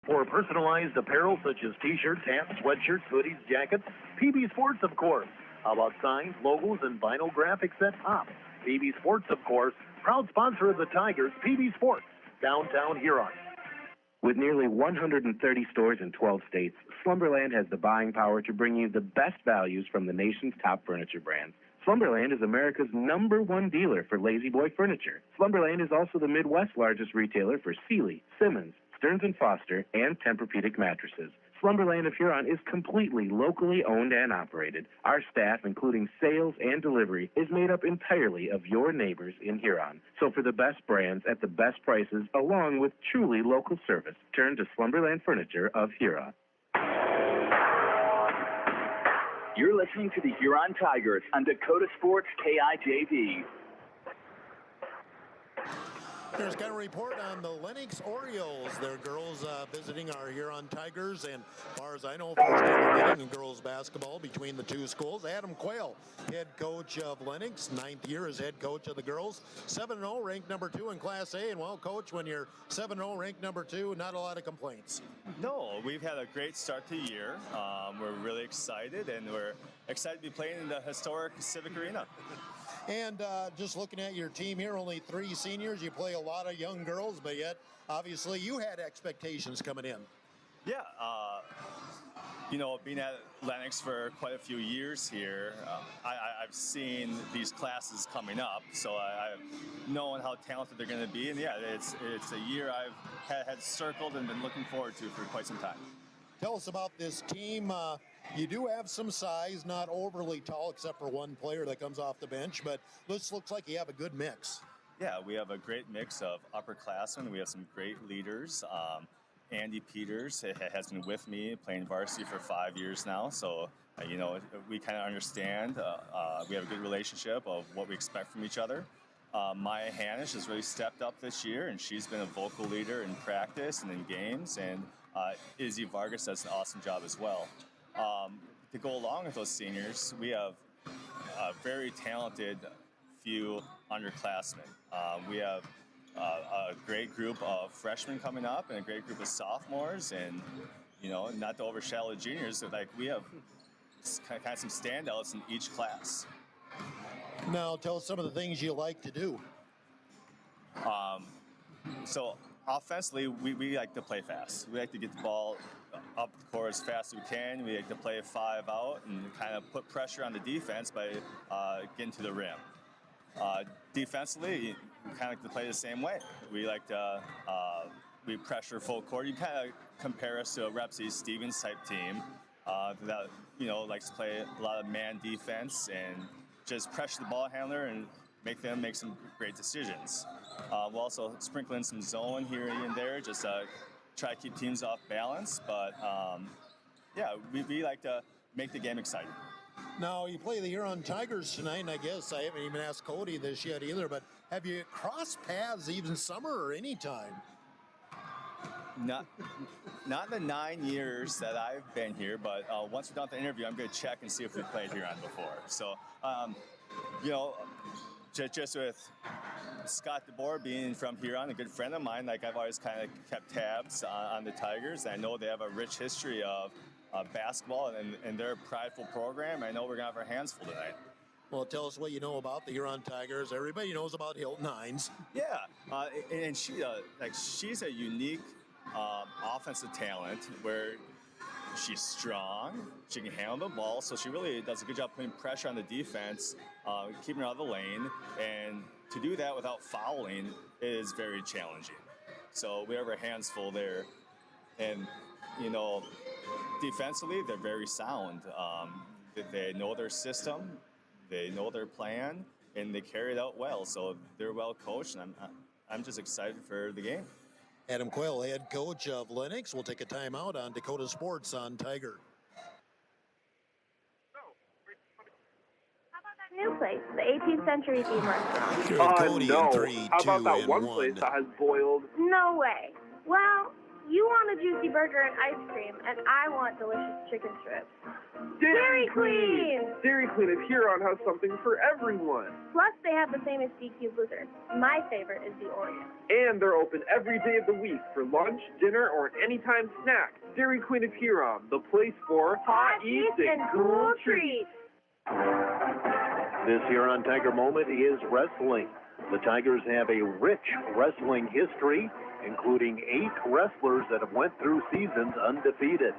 For personalized apparel such as t-shirts, hats, sweatshirts, hoodies, jackets, PB Sports, of course. How about signs, logos, and vinyl graphics that pop? PB Sports, of course, proud sponsor of the Tigers, PB Sports, downtown Huron. With nearly 130 stores in 12 states, Slumberland has the buying power to bring you the best values from the nation's top furniture brands. Slumberland is America's #1 dealer for Lazy Boy furniture. Slumberland is also the Midwest's largest retailer for Sealy, Simmons, Stearns & Foster, and Tempur-Pedic mattresses. Slumberland of Huron is completely locally owned and operated. Our staff, including sales and delivery, is made up entirely of your neighbors in Huron. So for the best brands at the best prices, along with truly local service, turn to Slumberland Furniture of Huron. You're listening to the Huron Tigers on Dakota Sports KIJV. Here's kind of a report on the Lennox Orioles. Their girls visiting our Huron Tigers, and as far as I know, first ever meeting in girls basketball between the two schools. Adam Quayle, head coach of Lennox, 9th year as head coach of the girls. 7-0, ranked number 2 in Class A. And well, coach, when you're 7-0, ranked number 2, not a lot of complaints. No, we've had a great start to the year. We're really excited, and we're excited to be playing in the historic Civic Arena. And just looking at your team here, only 3 seniors. You play a lot of young girls, but yet, obviously, you had expectations coming in. Yeah, being at Lennox for quite a few years here, I've seen these classes coming up, so I've known how talented they're going to be. And yeah, it's a year I've had circled and been looking forward to for quite some time. Tell us about this team. You do have some size, not overly tall, except for one player that comes off the bench, but this looks like you have a good mix. Yeah, we have a great mix of upperclassmen. We have some great leaders. Andy Peters has been with me playing varsity for 5 years now, so we kind of understand. We have a good relationship of what we expect from each other. Maya Hanish has really stepped up this year, and she's been a vocal leader in practice and in games, and Izzy Vargas does an awesome job as well. To go along with those seniors, we have a very talented few underclassmen. We have a great group of freshmen coming up and a great group of sophomores, and not to overshadow the juniors, but we have kind of some standouts in each class. Now, tell us some of the things you like to do. So offensively, we like to play fast. We like to get the ball up the court as fast as we can. We like to play 5 out and kind of put pressure on the defense by getting to the rim. Defensively, we kind of like to play the same way. We like to we pressure full court. You kind of compare us to a Rep C. Stevens type team that likes to play a lot of man defense and just pressure the ball handler and make them make some great decisions. We'll also sprinkle in some zone here and there, just try to keep teams off balance. But we like to make the game exciting. Now, you play the Huron Tigers tonight, and I guess I haven't even asked Cody this yet either, but have you crossed paths even summer or any time? Not the 9 years that I've been here, but once we're done with the interview, I'm going to check and see if we've played Huron before. So, just with Scott DeBoer being from Huron, a good friend of mine, I've always kind of kept tabs on the Tigers. I know they have a rich history of basketball and their prideful program. I know we're going to have our hands full tonight. Well, tell us what you know about the Huron Tigers. Everybody knows about Hilton Hines. Yeah, and she's a unique offensive talent where she's strong, she can handle the ball, so she really does a good job putting pressure on the defense, keeping her out of the lane, and to do that without fouling is very challenging. So we have our hands full there, and defensively they're very sound. They know their system, they know their plan, and they carry it out well. So they're well coached, and I'm just excited for the game. Adam Quayle, head coach of Lennox. We'll take a timeout on Dakota Sports on Tiger. How about that new place, the 18th Century Theme Restaurant? Cody no. in 3, How 2, about that and one 1. place that has boiled? No way. Well, You want a juicy burger and ice cream, and I want delicious chicken strips. Dairy Queen! Dairy Queen of Huron has something for everyone. Plus, they have the famous DQ Blizzard. My favorite is the Oreo. And they're open every day of the week for lunch, dinner, or an anytime snack. Dairy Queen of Huron, the place for hot eats and cool treats. This Huron Tiger moment is wrestling. The Tigers have a rich wrestling history, including 8 wrestlers that have went through seasons undefeated.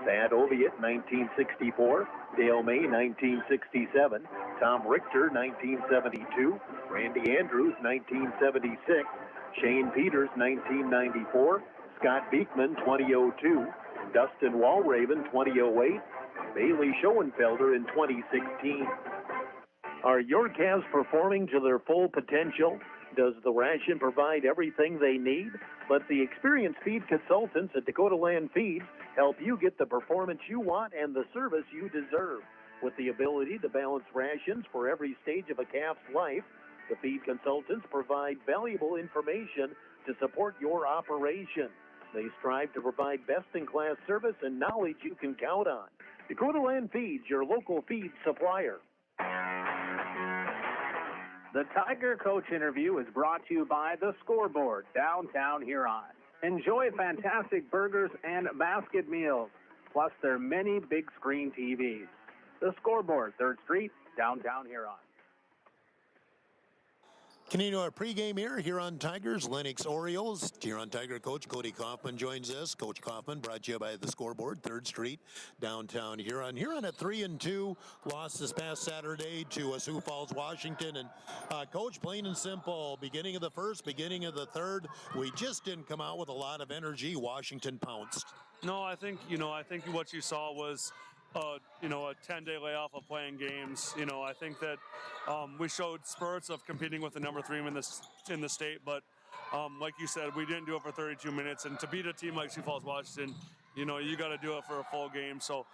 Thad Oviatt, 1964, Dale May, 1967, Tom Richter, 1972, Randy Andrews, 1976, Shane Peters, 1994, Scott Beekman, 2002, Dustin Walraven, 2008, Bailey Schoenfelder in 2016. Are your calves performing to their full potential? Does the ration provide everything they need? Let the experienced feed consultants at Dakota Land Feeds help you get the performance you want and the service you deserve. With the ability to balance rations for every stage of a calf's life, the feed consultants provide valuable information to support your operation. They strive to provide best-in-class service and knowledge you can count on. Dakota Land Feeds, your local feed supplier. The Tiger Coach interview is brought to you by The Scoreboard, downtown Huron. Enjoy fantastic burgers and basket meals, plus their many big screen TVs. The Scoreboard, 3rd Street, downtown Huron. Continuing our pregame here on Tigers, Lennox Orioles. Huron Tiger coach Cody Kaufman joins us. Coach Kaufman, brought to you by the Scoreboard, 3rd Street, downtown Huron. Huron at 3-2, lost this past Saturday to Sioux Falls, Washington. And Coach, plain and simple, beginning of the first, beginning of the third, we just didn't come out with a lot of energy. Washington pounced. No, I think what you saw was a 10-day layoff of playing games. I think that we showed spurts of competing with the number 3 in the state, but like you said, we didn't do it for 32 minutes. And to beat a team like Sioux Falls, Washington, you got to do it for a full game. So,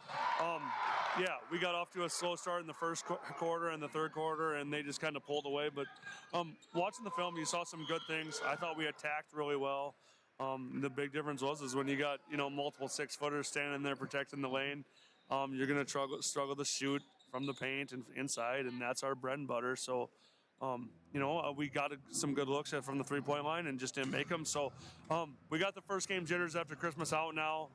yeah, we got off to a slow start in the first quarter and the third quarter, and they just kind of pulled away. But watching the film, you saw some good things. I thought we attacked really well. The big difference is when you got multiple 6-footers standing there protecting the lane. You're going to struggle to shoot from the paint and inside, and that's our bread and butter. So, we got some good looks from the 3-point line and just didn't make them. So, we got the first game jitters after Christmas out now.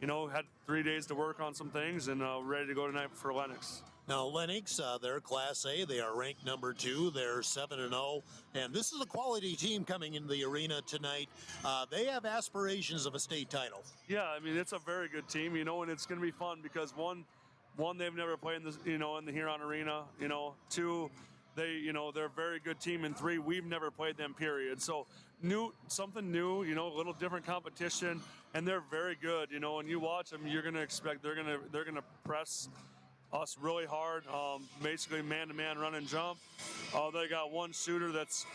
Had 3 days to work on some things and ready to go tonight for Lennox. Now, Lennox, they're Class A. They are ranked number 2. They're 7-0. And this is a quality team coming into the arena tonight. They have aspirations of a state title. Yeah, I mean, it's a very good team, and it's going to be fun because one, they've never played in this, in the Huron Arena. 2, they're a very good team. And 3, we've never played them, period. So something new, a little different competition. And they're very good, and you watch them, you're going to expect they're going to press us really hard, basically man-to-man run and jump. They got one shooter that's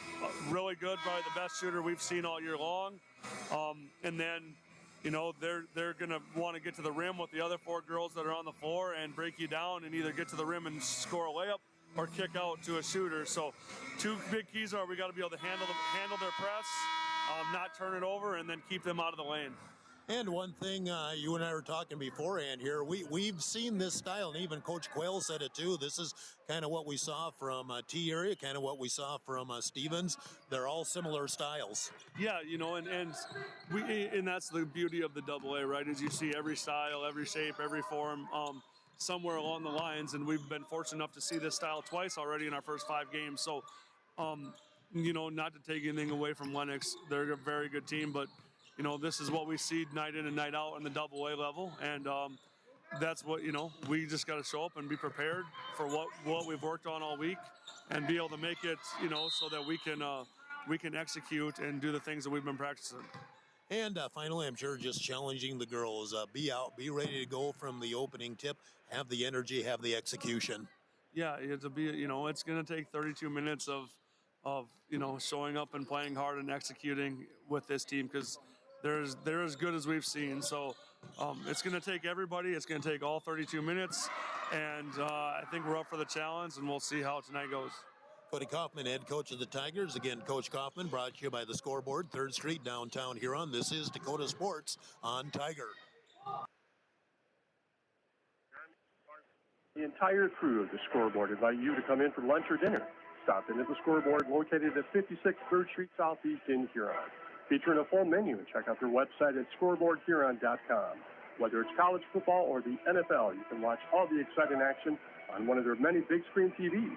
really good, probably the best shooter we've seen all year long. And then, they're going to want to get to the rim with the other 4 girls that are on the floor and break you down and either get to the rim and score a layup or kick out to a shooter. So 2 big keys are we got to be able to handle their press, not turn it over, and then keep them out of the lane. And one thing you and I were talking beforehand here, we've seen this style, and even Coach Quayle said it too. This is kind of what we saw from T area, kind of what we saw from Stevens. They're all similar styles. Yeah, and that's the beauty of the AA, right? Is you see every style, every shape, every form somewhere along the lines, and we've been fortunate enough to see this style twice already in our first 5 games. So, not to take anything away from Lennox, they're a very good team, but this is what we see night in and night out in the AA level, and that's what we just got to show up and be prepared for what we've worked on all week, and be able to make it so that we can execute and do the things that we've been practicing. And finally, I'm sure just challenging the girls, be out, be ready to go from the opening tip, have the energy, have the execution. Yeah, it's going to take 32 minutes of showing up and playing hard and executing with this team, because they're as good as we've seen. So it's going to take everybody. It's going to take all 32 minutes. And I think we're up for the challenge, and we'll see how tonight goes. Cody Kaufman, head coach of the Tigers. Again, Coach Kaufman, brought to you by the Scoreboard, 3rd Street, downtown Huron. This is Dakota Sports on Tiger. The entire crew of the Scoreboard invite you to come in for lunch or dinner. Stop in at the Scoreboard located at 56 3rd Street Southeast in Huron. Featuring a full menu, and check out their website at scoreboardhuron.com. Whether it's college football or the NFL, you can watch all the exciting action on one of their many big screen TVs.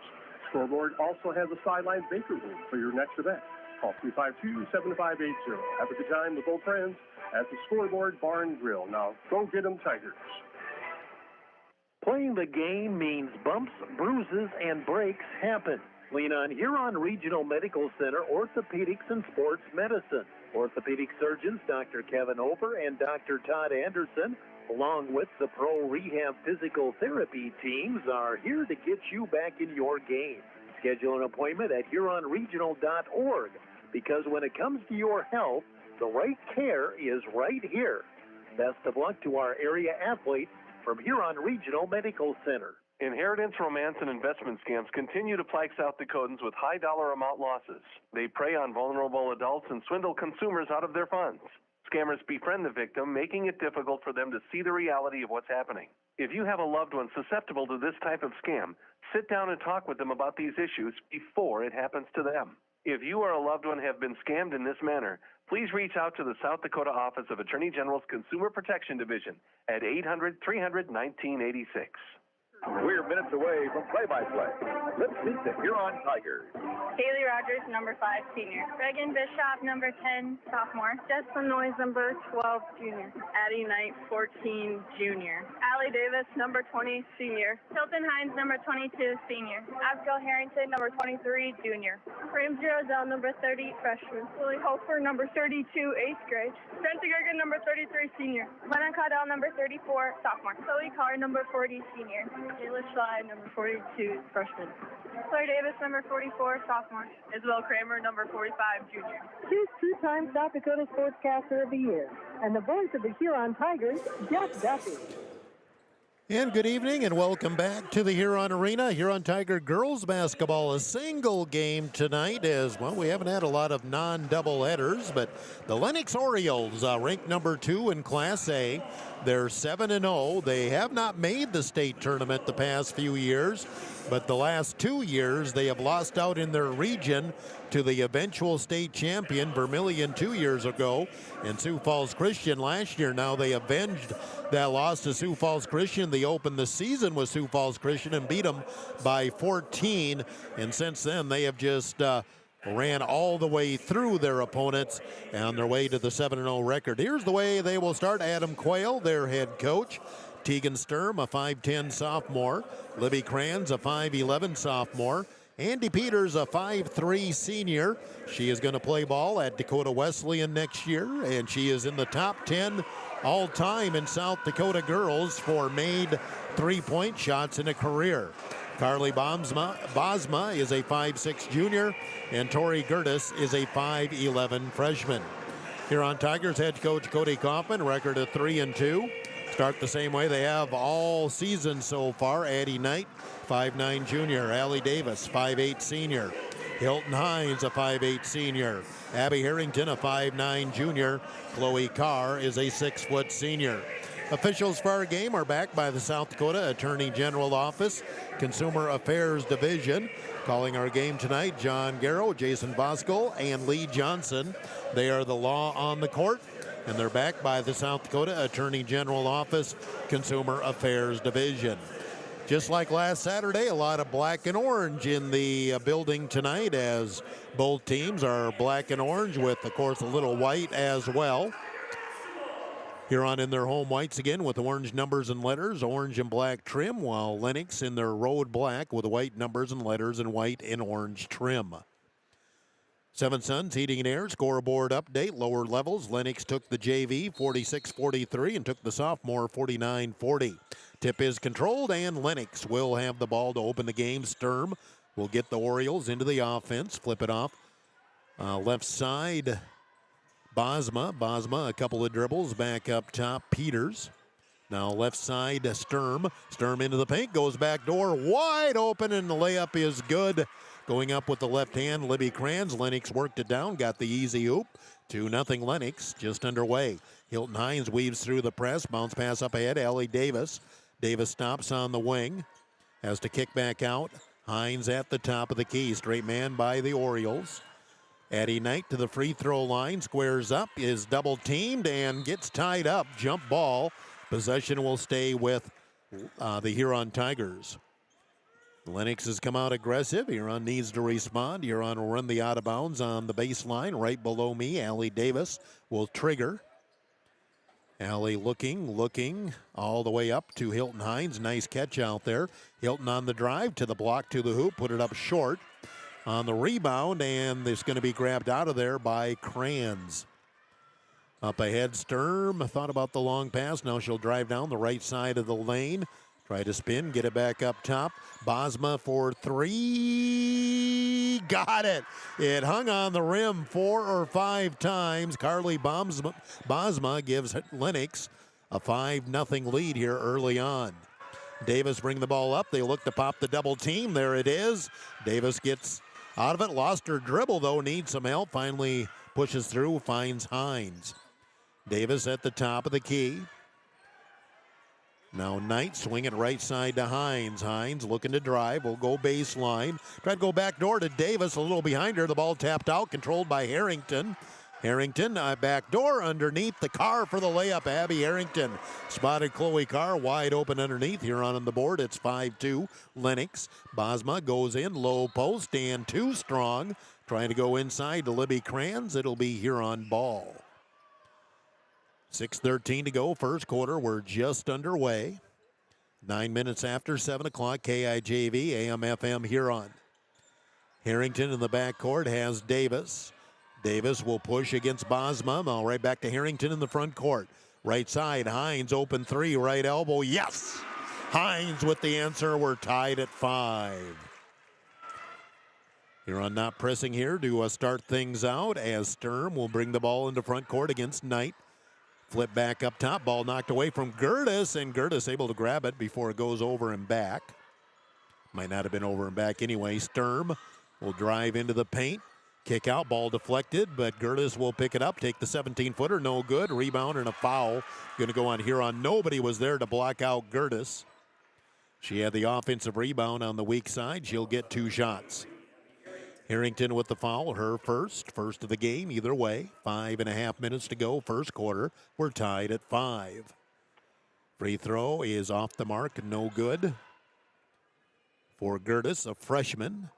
Scoreboard also has a sideline baker room for your next event. Call 352-7580. Have a good time with old friends at the Scoreboard Bar and Grill. Now, go get 'em, Tigers. Playing the game means bumps, bruises, and breaks happen. Lean on Huron Regional Medical Center Orthopedics and Sports Medicine. Orthopedic surgeons Dr. Kevin Oper and Dr. Todd Anderson, along with the Pro Rehab Physical Therapy teams, are here to get you back in your game. Schedule an appointment at HuronRegional.org, because when it comes to your health, the right care is right here. Best of luck to our area athletes from Huron Regional Medical Center. Inheritance, romance, and investment scams continue to plague South Dakotans with high dollar amount losses. They prey on vulnerable adults and swindle consumers out of their funds. Scammers befriend the victim, making it difficult for them to see the reality of what's happening. If you have a loved one susceptible to this type of scam, sit down and talk with them about these issues before it happens to them. If you or a loved one have been scammed in this manner, please reach out to the South Dakota Office of Attorney General's Consumer Protection Division at 800-300-1986. We're minutes away from play-by-play. Let's meet the Huron Tigers. Haley Rogers, number 5, senior. Reagan Bishop, number 10, sophomore. Jessica Noyes, number 12, junior. Addie Knight, 14, junior. Allie Davis, number 20, senior. Hilton Hines, number 22, senior. Abigail Harrington, number 23, junior. Ramsey Roselle, number 30, freshman. Lily Hofer, number 32, 8th grade. Brenta Gergen, number 33, senior. Lennon Caudell, number 34, sophomore. Chloe Carr, number 40, senior. Ayla Schley, number 42, freshman. Claire Davis, number 44, sophomore. Isabel Kramer, number 45, junior. She's 2-time South Dakota Sportscaster of the Year, and the voice of the Huron Tigers, Jeff Duffy. And good evening and welcome back to the Huron Arena. Huron Tiger girls basketball, a single game tonight as, well, we haven't had a lot of non-double headers, but the Lennox Orioles, ranked number 2 in Class A. They're 7-0. They have not made the state tournament the past few years, but the last 2 years they have lost out in their region to the eventual state champion Vermilion 2 years ago and Sioux Falls Christian last year. Now they avenged that loss to Sioux Falls Christian. They opened the season with Sioux Falls Christian and beat them by 14, and since then they have just ran all the way through their opponents on their way to the 7-0 record. Here's the way they will start. Adam Quayle, their head coach. Tegan Sturm, a 5'10 sophomore. Libby Kranz, a 5'11 sophomore. Andy Peters, a 5'3 senior. She is going to play ball at Dakota Wesleyan next year, and she is in the top 10 all-time in South Dakota girls for made three-point shots in a career. Carly Bosma is a 5'6 junior, and Tori Gertis is a 5'11 freshman. Huron Tigers head coach Cody Kaufman, record of 3-2. Start the same way they have all season so far. Addie Knight, 5'9 junior. Allie Davis, 5'8 senior. Hilton Hines, a 5'8 senior. Abby Harrington, a 5'9 junior. Chloe Carr is a 6' senior. Officials for our game are backed by the South Dakota Attorney General Office, Consumer Affairs Division. Calling our game tonight, John Garrow, Jason Voskuhl, and Lee Johnson. They are the law on the court, and they're backed by the South Dakota Attorney General Office, Consumer Affairs Division. Just like last Saturday, a lot of black and orange in the building tonight, as both teams are black and orange with, of course, a little white as well. Huron in their home whites again with orange numbers and letters, orange and black trim, while Lennox in their road black with white numbers and letters and white and orange trim. Seven Suns Heating and Air scoreboard update. Lower levels, Lennox took the JV 46-43 and took the sophomore 49-40. Tip is controlled, and Lennox will have the ball to open the game. Sturm will get the Orioles into the offense, flip it off. Left side, Bosma, a couple of dribbles, back up top, Peters. Now left side, Sturm into the paint, goes back door, wide open, and the layup is good going up with the left hand, Libby Kranz. Lennox worked it down, got the easy hoop. 2-0 Lennox, just underway. Hilton Hines weaves through the press, bounce pass up ahead, Allie Davis. Davis stops on the wing, has to kick back out. Hines at the top of the key, straight man by the Orioles. Addie Knight to the free throw line, squares up, is double teamed and gets tied up. Jump ball. Possession will stay with the Huron Tigers. Lennox has come out aggressive. Huron needs to respond. Huron will run the out of bounds on the baseline right below me. Allie Davis will trigger. Allie looking all the way up to Hilton Hines. Nice catch out there. Hilton on the drive to the block, to the hoop, put it up short on the rebound, and it's going to be grabbed out of there by Kranz. Up ahead, Sturm thought about the long pass. Now she'll drive down the right side of the lane. Try to spin, get it back up top. Bosma for three. Got it. It hung on the rim 4 or 5 times. Carly Bosma gives Lennox a 5-0 lead here early on. Davis bring the ball up. They look to pop the double team. There it is. Davis gets out of it. Lost her dribble, though. Needs some help. Finally pushes through, finds Hines. Davis at the top of the key. Now Knight swing it right side to Hines. Hines looking to drive. Will go baseline. Try to go back door to Davis. A little behind her. The ball tapped out. Controlled by Harrington. Harrington back door underneath. The Carr for the layup. Abby Harrington spotted Chloe Carr wide open underneath. Huron on the board. It's 5-2. Lennox. Bosma goes in. Low post and too strong. Trying to go inside to Libby Kranz. It'll be Huron ball. 6:13 to go, first quarter. We're just underway. 9 minutes after 7 o'clock, KIJV, AM/FM Huron. Harrington in the backcourt has Davis. Davis will push against Bosma. Now right back to Harrington in the front court. Right side, Hines, open three, right elbow. Yes! Hines with the answer. We're tied at 5. Huron not pressing here to start things out as Sturm will bring the ball into front court against Knight. Flip back up top, ball knocked away from Gertis, and Gertis able to grab it before it goes over and back. Might not have been over and back anyway. Sturm will drive into the paint, kick out, ball deflected, but Gertis will pick it up, take the 17-footer, no good. Rebound and a foul. Going to go on Huron. Nobody was there to block out Gertis. She had the offensive rebound on the weak side. She'll get 2 shots. Harrington with the foul, her first of the game, either way. 5.5 minutes to go, first quarter. We're tied at 5. Free throw is off the mark, no good. For Gertis, a freshman.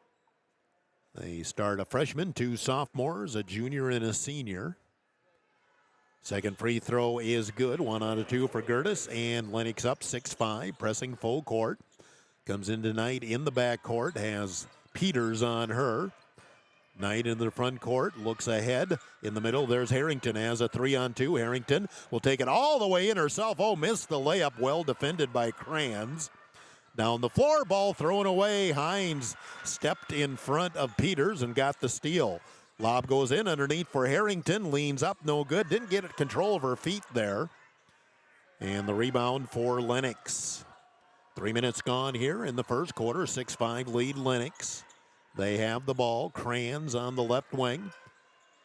They start a freshman, 2 sophomores, a junior and a senior. Second free throw is good, 1 out of 2 for Gertis, and Lennox up 6-5, pressing full court. Comes in tonight in the backcourt, has Peters on her. Knight in the front court, looks ahead. In the middle, there's Harrington, has a 3-on-2. Harrington will take it all the way in herself. Oh, missed the layup, well defended by Kranz. Down the floor, ball thrown away. Hines stepped in front of Peters and got the steal. Lob goes in underneath for Harrington, leans up, no good. Didn't get it control of her feet there. And the rebound for Lennox. 3 minutes gone here in the first quarter. 6-5 lead Lennox. They have the ball. Kranz on the left wing.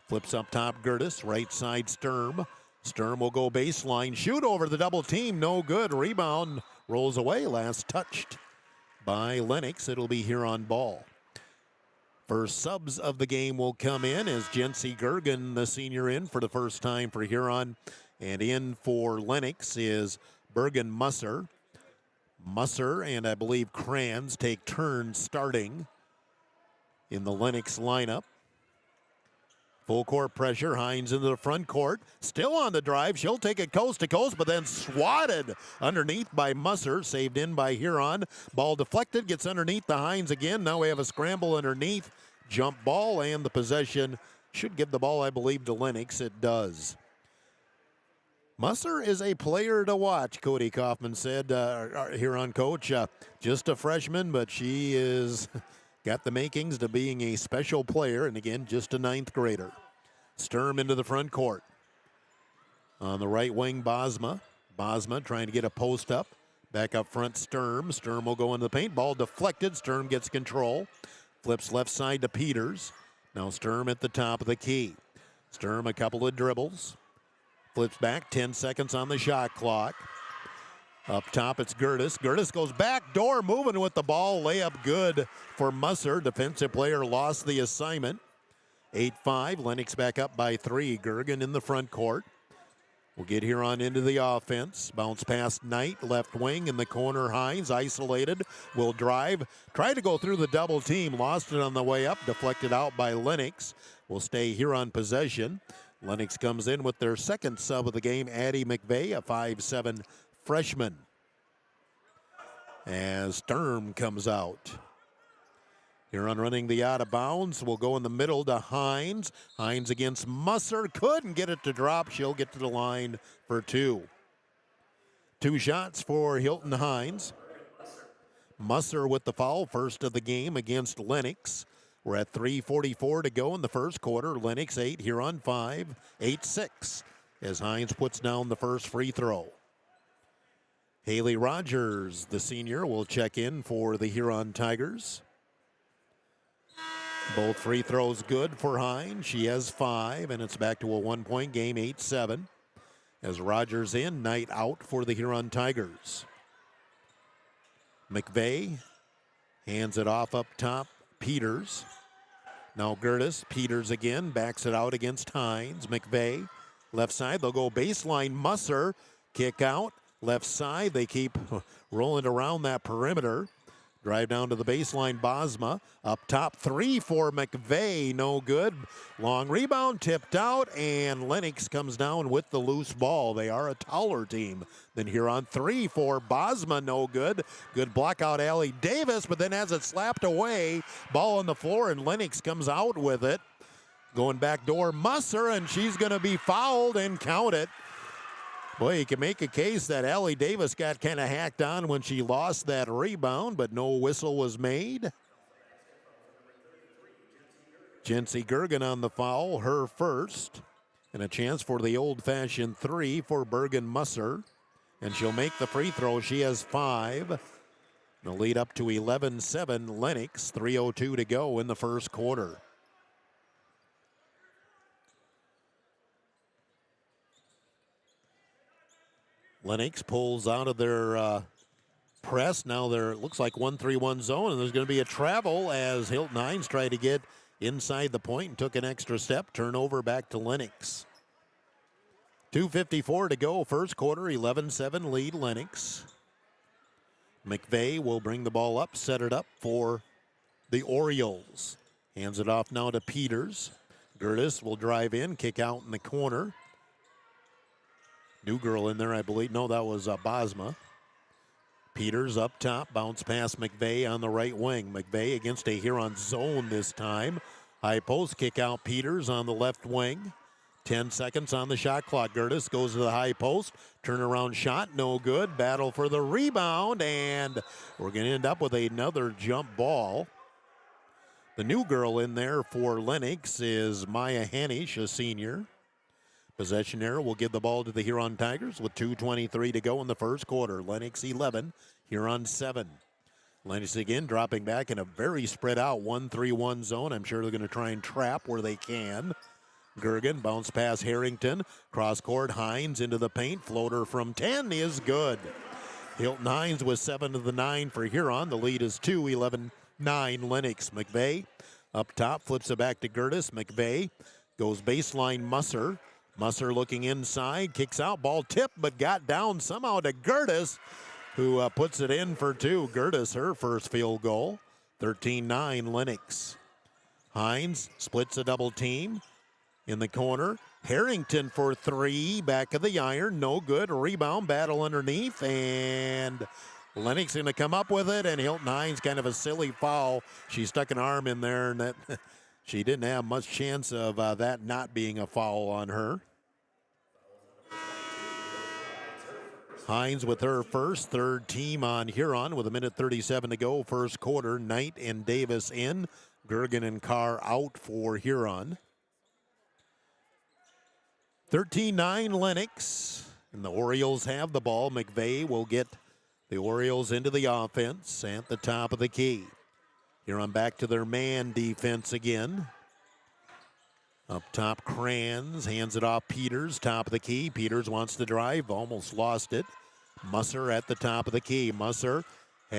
Flips up top Gertis. Right side Sturm. Sturm will go baseline. Shoot over the double team. No good. Rebound rolls away. Last touched by Lennox. It'll be Huron ball. First subs of the game will come in as Jency Gergen, the senior, in for the first time for Huron. And in for Lennox is Bergen Musser. Musser and I believe Kranz take turns starting in the Lennox lineup. Full court pressure. Hines into the front court. Still on the drive. She'll take it coast to coast, but then swatted underneath by Musser. Saved in by Huron. Ball deflected. Gets underneath the Hines again. Now we have a scramble underneath. Jump ball, and the possession should give the ball, I believe, to Lennox. It does. Musser is a player to watch, Cody Kaufman said, our Huron coach. Just a freshman, but she is got the makings to being a special player, and again, just a 9th grader. Sturm into the front court. On the right wing, Bosma. Bosma trying to get a post up. Back up front, Sturm. Sturm will go into the paint. Ball deflected. Sturm gets control. Flips left side to Peters. Now Sturm at the top of the key. Sturm a couple of dribbles. Flips back, 10 seconds on the shot clock. Up top, it's Gertis. Gertis goes back door, moving with the ball. Layup good for Musser. Defensive player lost the assignment. 8-5. Lennox back up by 3. Gergen in the front court. We'll get Huron into the offense. Bounce past Knight, left wing in the corner. Hines isolated. Will drive. Try to go through the double team. Lost it on the way up. Deflected out by Lennox. Will stay Huron possession. Lennox comes in with their second sub of the game, Addie McVeigh, a 5'7" freshman. As Sturm comes out. Huron running the out of bounds. Will go in the middle to Hines. Hines against Musser. Couldn't get it to drop. She'll get to the line for 2. 2 shots for Hilton Hines. Musser with the foul, first of the game against Lennox. We're at 3:44 to go in the first quarter. Lennox 8, Huron 5, 8-6 as Hines puts down the first free throw. Haley Rogers, the senior, will check in for the Huron Tigers. Both free throws good for Hines. She has 5, and it's back to a 1-point game, 8-7. As Rogers in, Knight out for the Huron Tigers. McVeigh hands it off up top. Peters. Now Gertis. Peters again. Backs it out against Hines. McVeigh. Left side. They'll go baseline. Musser. Kick out. Left side. They keep rolling around that perimeter. Drive down to the baseline. Bosma. Up top. 3 for McVeigh. No good. Long rebound. Tipped out. And Lennox comes down with the loose ball. They are a taller team than Huron. 3 for Bosma. No good. Good block out Allie Davis, but then has it slapped away. Ball on the floor, and Lennox comes out with it. Going back door. Musser, and she's going to be fouled and count it. Boy, you can make a case that Allie Davis got kind of hacked on when she lost that rebound, but no whistle was made. Jency Gergen on the foul, her first. And a chance for the old-fashioned 3 for Bergen Musser. And she'll make the free throw. She has 5. The lead up to 11-7 Lennox. 3:02 to go in the first quarter. Lennox pulls out of their press. Now there looks like 1-3-1 zone, and there's going to be a travel as Hilton Hines tried to get inside the point and took an extra step. Turnover back to Lennox. 2:54 to go, first quarter, 11-7 lead Lennox. McVeigh will bring the ball up, set it up for the Orioles. Hands it off now to Peters. Gertis will drive in, kick out in the corner. New girl in there, I believe. No, that was Bosma. Peters up top, bounce past McVeigh on the right wing. McVeigh against a Huron zone this time. High post kick out Peters on the left wing. 10 seconds on the shot clock. Gertis goes to the high post. Turnaround shot, no good. Battle for the rebound, and we're going to end up with another jump ball. The new girl in there for Lennox is Maya Hanisch, a senior. Possession error will give the ball to the Huron Tigers with 2:23 to go in the first quarter. Lennox 11, Huron 7. Lennox again dropping back in a very spread out 1-3-1 zone. I'm sure they're going to try and trap where they can. Gergen, bounce pass Harrington. Cross court, Hines into the paint. Floater from 10 is good. Hilton Hines with 7 of the 9 for Huron. The lead is 2, 11-9 Lennox. McVeigh up top, flips it back to Gertis. McVeigh goes baseline Musser. Musser looking inside, kicks out, ball tipped, but got down somehow to Gertis, who puts it in for 2. Gertis, her first field goal. 13-9 Lennox. Hines splits a double team in the corner. Harrington for 3, back of the iron, no good. Rebound, battle underneath, and Lennox going to come up with it, and Hilton Hines kind of a silly foul. She stuck an arm in there, and that she didn't have much chance of that not being a foul on her. Hines with her first, third team on Huron with 1:37 to go, first quarter. Knight and Davis in. Gergen and Carr out for Huron. 13-9 Lennox, and the Orioles have the ball. McVeigh will get the Orioles into the offense at the top of the key. Huron back to their man defense again. Up top, Kranz hands it off Peters, top of the key. Peters wants to drive, almost lost it. Musser at the top of the key. Musser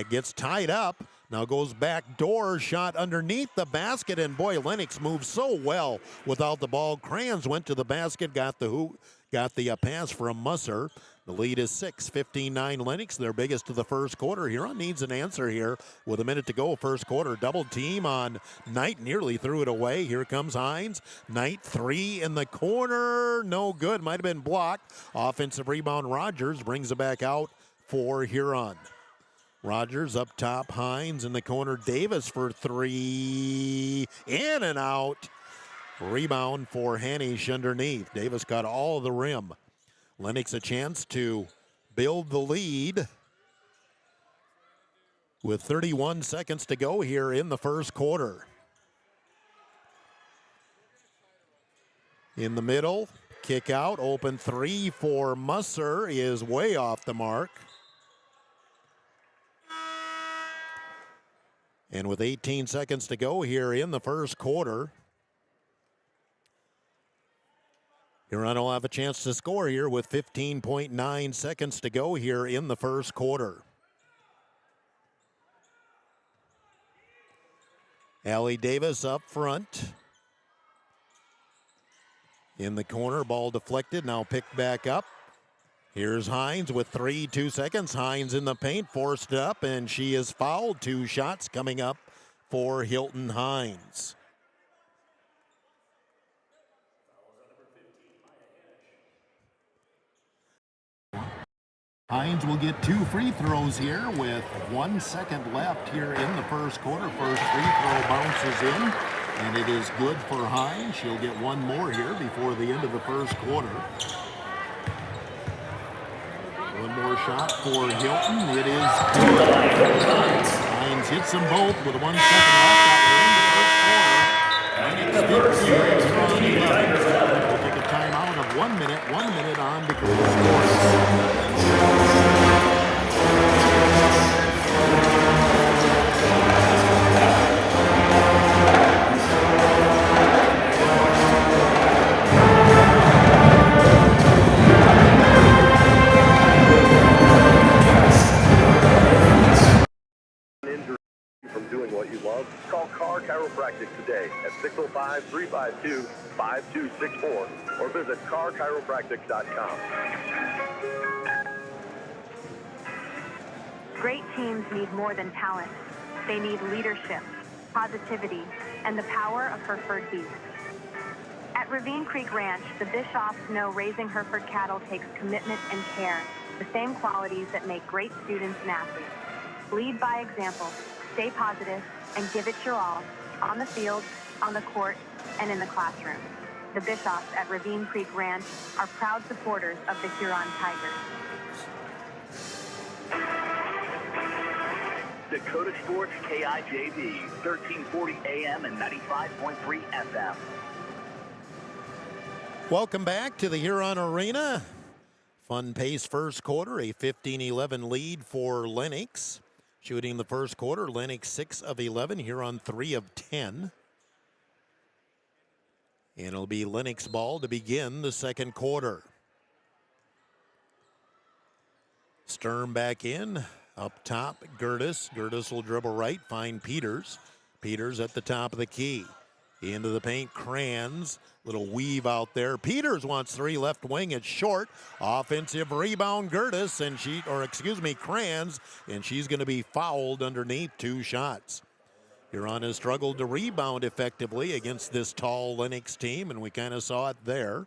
gets tied up, now goes back door, shot underneath the basket, and boy, Lennox moves so well without the ball. Kranz went to the basket, got the pass from Musser. The lead is 6, 15-9 Lennox, their biggest of the first quarter. Huron needs an answer here with a minute to go, first quarter. Double team on Knight, nearly threw it away. Here comes Hines. Knight, three in the corner, no good, might have been blocked. Offensive rebound, Rogers brings it back out for Huron. Rogers up top, Hines in the corner, Davis for three, in and out. Rebound for Hanisch underneath. Davis got all of the rim. Lennox a chance to build the lead with 31 seconds to go here in the first quarter. In the middle, kick out, open three for Musser is way off the mark. And with 18 seconds to go here in the first quarter, Huron will have a chance to score here with 15.9 seconds to go here in the first quarter. Allie Davis up front. In the corner, ball deflected, now picked back up. Here's Hines with 3, 2 seconds. Hines in the paint, forced up, and she is fouled. 2 shots coming up for Hilton Hines. Hines will get 2 free throws here with 1 second left here in the first quarter. First free throw bounces in, and it is good for Hines. She'll get 1 more here before the end of the first quarter. 1 more shot for Hilton. It is good. Hines hits them both with 1 second left. We'll take a timeout of 1 minute. 1 minute on to score. From doing what you love, call Car Chiropractic today at 605-352-5264 or visit carchiropractic.com. Great teams need more than talent. They need leadership, positivity, and the power of Hereford beef. At Ravine Creek Ranch, the Bischoffs know raising Hereford cattle takes commitment and care, the same qualities that make great students and athletes. Lead by example, stay positive, and give it your all on the field, on the court, and in the classroom. The Bischoffs at Ravine Creek Ranch are proud supporters of the Huron Tigers. Dakota Sports KIJV, 1340 AM and 95.3 FM. Welcome back to the Huron Arena. Fun pace first quarter, a 15-11 lead for Lennox. Shooting the first quarter, Lennox 6 of 11, Huron 3 of 10. And it'll be Lennox ball to begin the second quarter. Sturm back in. Up top, Gertis. Gertis will dribble right, find Peters. Peters at the top of the key. Into the paint, Kranz. Little weave out there. Peters wants 3 left wing. It's short. Offensive rebound, Gertis, Kranz, and she's going to be fouled underneath 2 shots. Huron has struggled to rebound effectively against this tall Lennox team, and we kind of saw it there.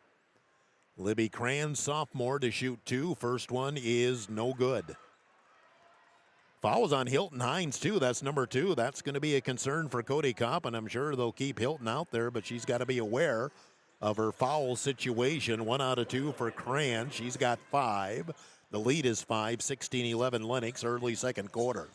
Libby Kranz, sophomore, to shoot 2. First one is no good. Fouls on Hilton Hines, too. That's number 2. That's going to be a concern for Cody Kopp, and I'm sure they'll keep Hilton out there, but she's got to be aware of her foul situation. 1 out of 2 for Kranz. She's got 5. The lead is 5, 16-11 Lennox, early second quarter.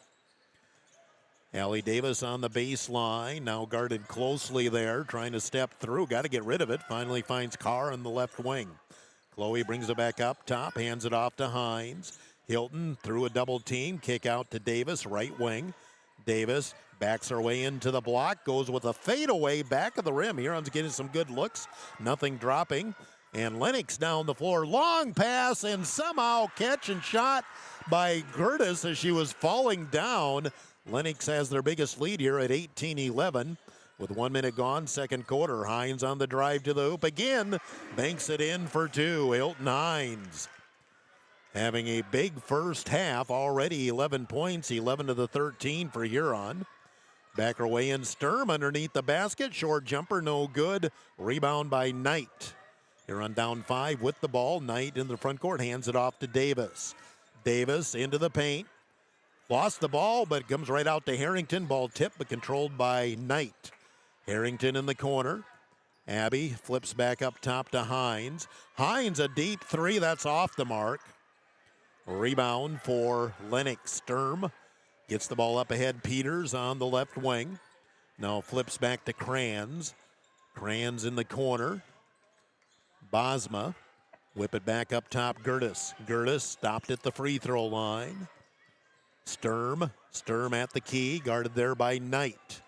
Allie Davis on the baseline, now guarded closely there, trying to step through. Got to get rid of it. Finally finds Carr on the left wing. Chloe brings it back up top, hands it off to Hines. Hilton through a double team, kick out to Davis, right wing. Davis backs her way into the block, goes with a fadeaway back of the rim. Huron's getting some good looks, nothing dropping. And Lennox down the floor, long pass, and somehow catch and shot by Gertis as she was falling down. Lennox has their biggest lead here at 18-11. With 1 minute gone, second quarter. Hines on the drive to the hoop again. Banks it in for two. Hilton Hines having a big first half. Already 11 points, 11 to the 13 for Huron. Back her way in. Sturm underneath the basket. Short jumper, no good. Rebound by Knight. Huron down 5 with the ball. Knight in the front court, hands it off to Davis. Davis into the paint. Lost the ball, but comes right out to Harrington. Ball tipped, but controlled by Knight. Harrington in the corner. Abby flips back up top to Hines. Hines a deep three, that's off the mark. Rebound for Lennox. Sturm gets the ball up ahead. Peters on the left wing. Now flips back to Kranz. Kranz in the corner. Bosma. Whip it back up top. Gertis. Gertis stopped at the free throw line. Sturm at the key. Guarded there by Knight.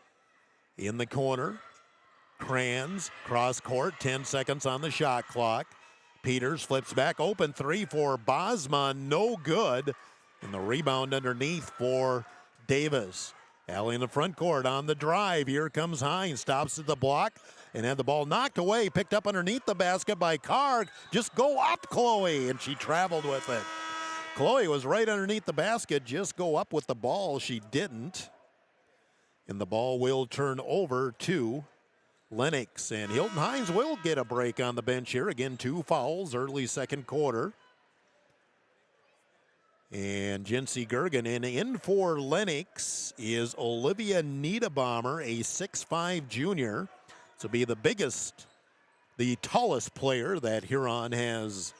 In the corner. Kranz. Cross court. 10 seconds on the shot clock. Peters flips back. Open three for Bosma. No good. And the rebound underneath for Davis. Allie in the front court on the drive. Here comes Hines. Stops at the block and had the ball knocked away. Picked up underneath the basket by Karg. Just go up, Chloe. And she traveled with it. Chloe was right underneath the basket. Just go up with the ball. She didn't. And the ball will turn over to Lennox. And Hilton Hines will get a break on the bench here. Again, 2 fouls early second quarter. And Jency Gergen in for Lennox is Olivia Niederbaumer, a 6'5 junior. This will be the tallest player that Huron has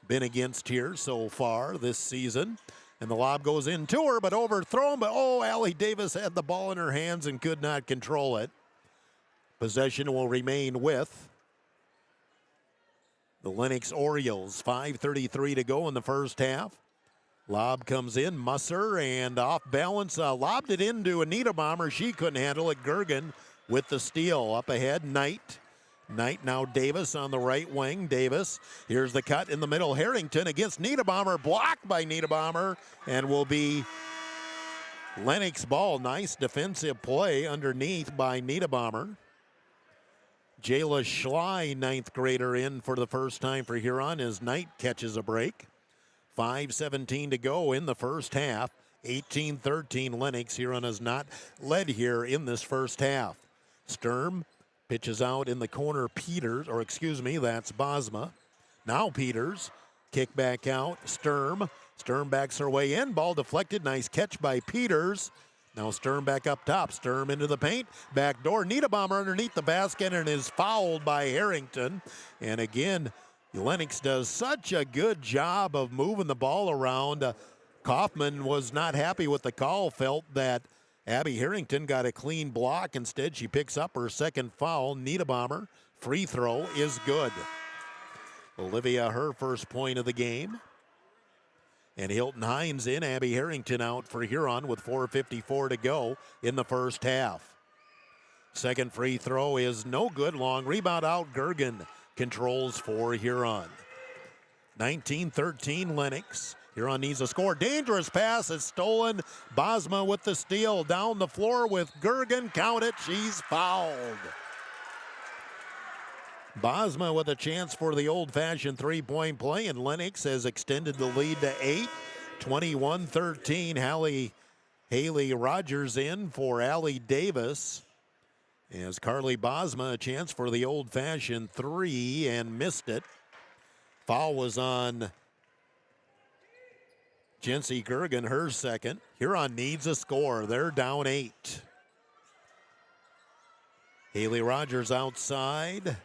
been against here so far this season. And the lob goes in to her, but overthrown. But Allie Davis had the ball in her hands and could not control it. Possession will remain with the Lennox Orioles. 5:33 to go in the first half. Lob comes in, Musser, and off balance, lobbed it into a Niederbaumer. She couldn't handle it. Gergen with the steal. Up ahead, Knight. Knight now Davis on the right wing. Davis, here's the cut in the middle. Harrington against Niederbaumer, blocked by Niederbaumer, and will be Lennox ball. Nice defensive play underneath by Niederbaumer. Jayla Schley, 9th grader, in for the first time for Huron as Knight catches a break. 5:17 to go in the first half. 18-13 Lennox. Huron has not led here in this first half. Sturm pitches out in the corner. Peters, that's Bosma. Now Peters. Kick back out. Sturm backs her way in. Ball deflected. Nice catch by Peters. Now Sturm back up top. Sturm into the paint. Back door. Niederbaumer underneath the basket and is fouled by Harrington. And again, Lennox does such a good job of moving the ball around. Kaufman was not happy with the call, felt that Abby Harrington got a clean block. Instead, she picks up her second foul. Niederbaumer, free throw is good. Olivia, her first point of the game. And Hilton Hines in, Abby Harrington out for Huron with 4:54 to go in the first half. Second free throw is no good. Long rebound out. Gergen controls for Huron. 19-13 Lennox. Huron needs a score. Dangerous pass is stolen. Bosma with the steal. Down the floor with Gergen. Count it. She's fouled. Bosma with a chance for the old-fashioned three-point play, and Lennox has extended the lead to 8. 21-13. Haley Rogers in for Allie Davis. As Carly Bosma a chance for the old-fashioned 3 and missed it. Foul was on Jency Gergen, her second. Huron needs a score. They're down 8. Haley Rogers outside.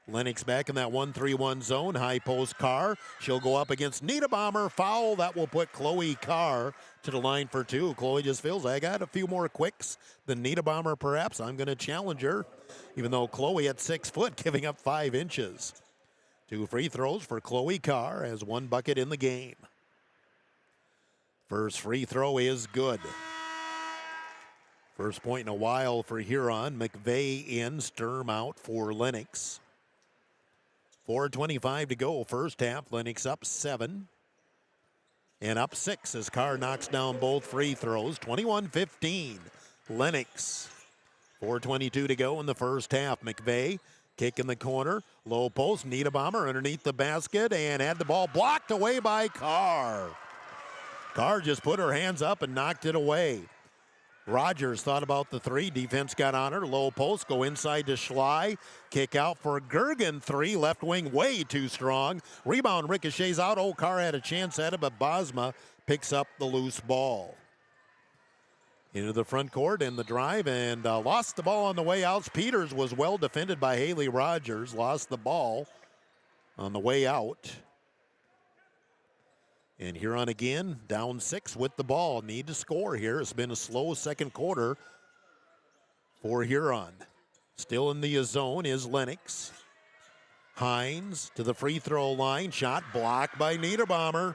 Lennox back in that 1-3-1 zone. High post Carr. She'll go up against Niederbaumer. Foul. That will put Chloe Carr to the line for 2. Chloe just feels, I got a few more quicks than Niederbaumer perhaps. I'm going to challenge her. Even though Chloe at 6 foot, giving up 5 inches. 2 free throws for Chloe Carr as 1 bucket in the game. First free throw is good. First point in a while for Huron. McVeigh in, Sturm out for Lennox. 4:25 to go, first half. Lennox up 7. And up 6 as Carr knocks down both free throws. 21-15, Lennox. 4:22 to go in the first half. McVeigh, kick in the corner, low post, Niederbaumer underneath the basket and had the ball blocked away by Carr. Carr just put her hands up and knocked it away. Rogers thought about the three. Defense got on her. Low post, go inside to Schley. Kick out for Gergen. 3, left wing way too strong. Rebound ricochets out. Oh, Carr had a chance at it, but Bosma picks up the loose ball. Into the front court and the drive and lost the ball on the way out. Peters was well defended by Haley Rogers. Lost the ball on the way out. And Huron again, down 6 with the ball. Need to score here. It's been a slow second quarter for Huron. Still in the zone is Lennox. Hines to the free throw line. Shot blocked by Niederbaumer.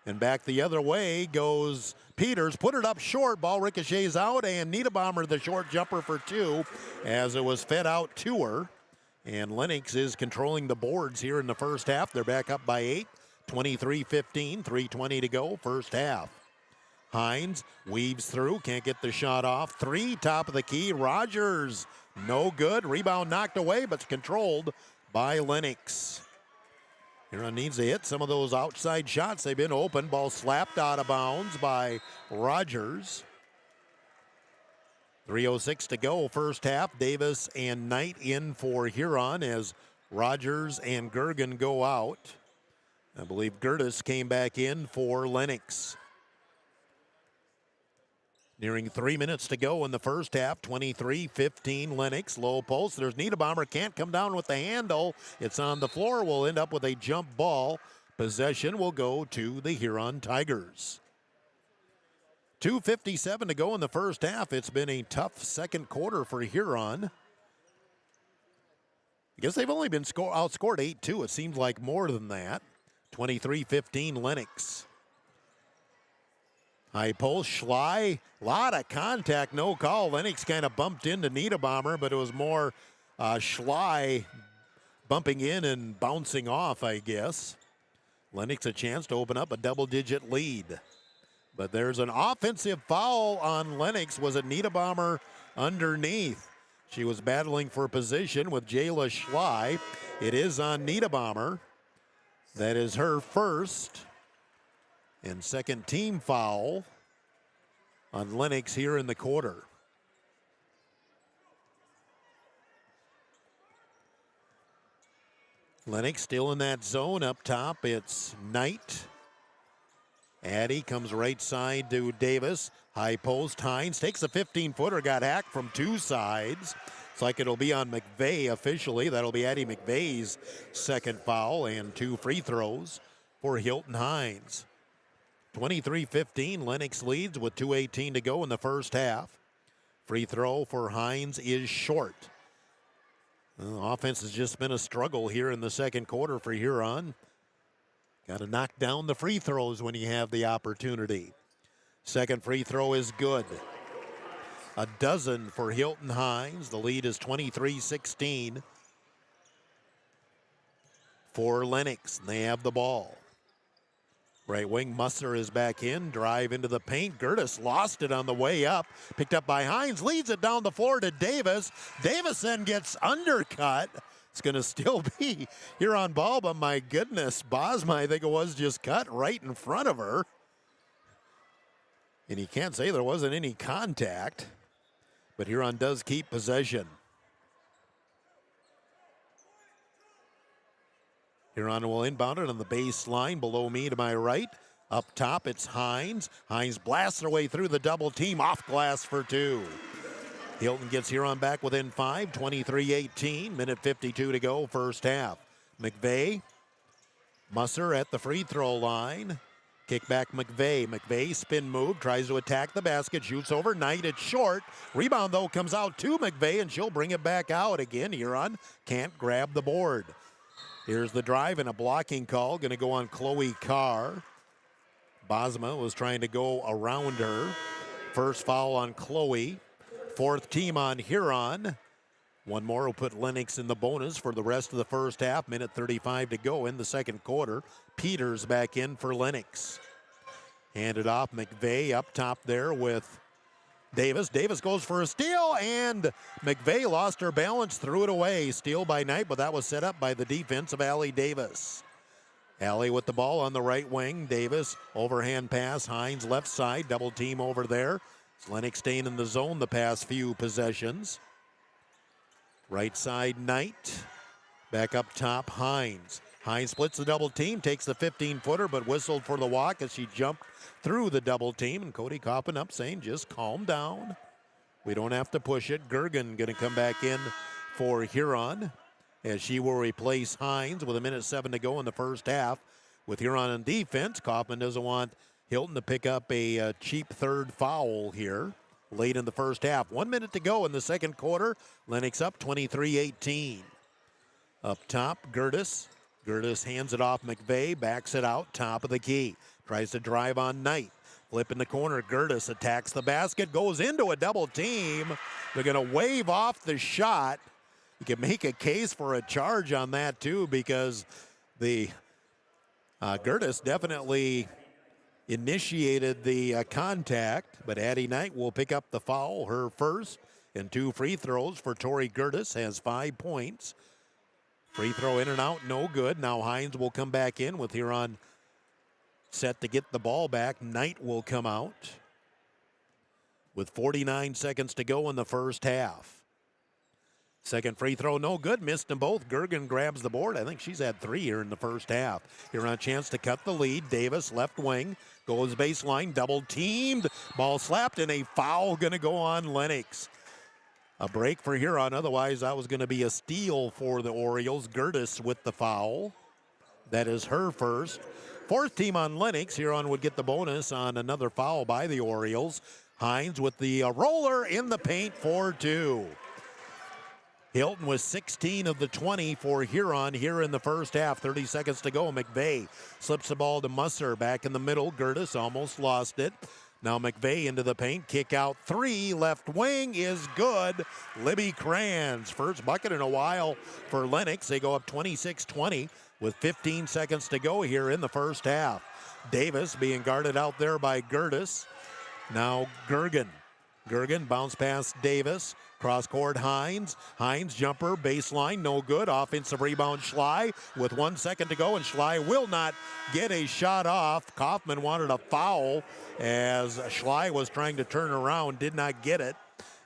And back the other way goes Peters. Put it up short. Ball ricochets out. And Niederbaumer the short jumper for 2 as it was fed out to her. And Lennox is controlling the boards here in the first half. They're back up by 8. 23-15, 3:20 to go, first half. Hines weaves through, can't get the shot off. 3, top of the key. Rogers, no good. Rebound knocked away, but controlled by Lennox. Huron needs to hit some of those outside shots. They've been open. Ball slapped out of bounds by Rogers. 3:06 to go, first half. Davis and Knight in for Huron as Rogers and Gergen go out. I believe Gertis came back in for Lennox. Nearing 3 minutes to go in the first half. 23-15 Lennox. Low post. There's Niederbaumer. Can't come down with the handle. It's on the floor. We'll end up with a jump ball. Possession will go to the Huron Tigers. 2:57 to go in the first half. It's been a tough second quarter for Huron. I guess they've only been outscored 8-2. It seems like more than that. 23-15 Lennox. High post, Schley, lot of contact, no call. Lennox kind of bumped into Niederbaumer, but it was more Schley bumping in and bouncing off, I guess. Lennox a chance to open up a double-digit lead. But there's an offensive foul on Lennox. Was it Niederbaumer underneath? She was battling for position with Jayla Schley. It is on Niederbaumer. That is her first and second team foul on Lennox here in the quarter. Lennox still in that zone up top. It's Knight. Addy comes right side to Davis. High post, Hines takes a 15-footer, got hacked from 2 sides. It's like it'll be on McVeigh officially. That'll be Addie McVeigh's second foul and 2 free throws for Hilton Hines. 23-15, Lennox leads with 2:18 to go in the first half. Free throw for Hines is short. Offense has just been a struggle here in the second quarter for Huron. Got to knock down the free throws when you have the opportunity. Second free throw is good. A dozen for Hilton Hines. The lead is 23-16 for Lennox. They have the ball. Right wing Musser is back in. Drive into the paint. Gertis lost it on the way up. Picked up by Hines. Leads it down the floor to Davis. Davis then gets undercut. It's going to still be here on ball, but my goodness, Bosma, I think it was, just cut right in front of her. And you can't say there wasn't any contact. But Huron does keep possession. Huron will inbound it on the baseline below me to my right. Up top, it's Hines. Hines blasts their way through the double team. Off glass for 2. Hilton gets Huron back within 5. 23-18. Minute 52 to go, first half. McVeigh. Musser at the free throw line. Kick back McVeigh. McVeigh spin move, tries to attack the basket, shoots over. Knight, it's short. Rebound, though, comes out to McVeigh, and she'll bring it back out again. Huron can't grab the board. Here's the drive and a blocking call. Going to go on Chloe Carr. Bosma was trying to go around her. First foul on Chloe. Fourth team on Huron. One more will put Lennox in the bonus for the rest of the first half. Minute 35 to go in the second quarter. Peters back in for Lennox. Handed off. McVeigh up top there with Davis. Davis goes for a steal, and McVeigh lost her balance, threw it away. Steal by Knight, but that was set up by the defense of Allie Davis. Allie with the ball on the right wing. Davis, overhand pass. Hines left side, double team over there. Lennox staying in the zone the past few possessions. Right side, Knight. Back up top, Hines. Hines splits the double team, takes the 15-footer, but whistled for the walk as she jumped through the double team. And Cody Coppin up saying, just calm down. We don't have to push it. Gergen going to come back in for Huron as she will replace Hines with 1:07 to go in the first half. With Huron on defense, Kaufman doesn't want Hilton to pick up a cheap third foul here late in the first half. 1 minute to go in the second quarter. Lennox up 23-18. Up top, Gertis. Gertis hands it off McVeigh, backs it out, top of the key. Tries to drive on Knight. Flip in the corner, Gertis attacks the basket, goes into a double team. They're going to wave off the shot. You can make a case for a charge on that too, because the Gertis definitely initiated the contact, but Addie Knight will pick up the foul, her first, and 2 free throws for Tori Gertis, has 5 points. Free throw in and out, no good. Now Hines will come back in with Huron set to get the ball back. Knight will come out with 49 seconds to go in the first half. Second free throw, no good. Missed them both. Gergen grabs the board. I think she's had 3 here in the first half. Huron chance to cut the lead. Davis, left wing, goes baseline, double teamed. Ball slapped, and a foul going to go on Lennox. A break for Huron, otherwise that was going to be a steal for the Orioles. Gertis with the foul. That is her first. Fourth team on Lennox. Huron would get the bonus on another foul by the Orioles. Hines with the roller in the paint for 2. Hilton with 16 of the 20 for Huron here in the first half. 30 seconds to go. McVeigh slips the ball to Musser. Back in the middle. Gertis almost lost it. Now McVeigh into the paint. Kick out 3. Left wing is good. Libby Kranz. First bucket in a while for Lennox. They go up 26-20 with 15 seconds to go here in the first half. Davis being guarded out there by Gertis. Now Gergen. Gergen bounce past Davis. Cross court Hines. Hines jumper baseline, no good. Offensive rebound Schley with 1 second to go, and Schley will not get a shot off. Kaufman wanted a foul as Schley was trying to turn around, did not get it.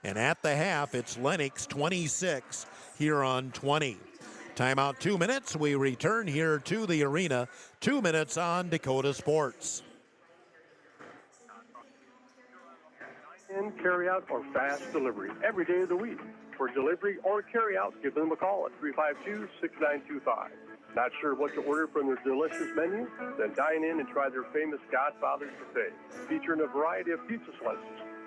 And at the half, it's Lennox 26, Huron 20. Timeout 2 minutes. We return here to the arena. 2 minutes on Dakota Sports. And carry out or fast delivery every day of the week. For delivery or carry out, give them a call at 352-6925. Not sure what to order from their delicious menu? Then dine in and try their famous Godfather's Buffet, featuring a variety of pizza slices,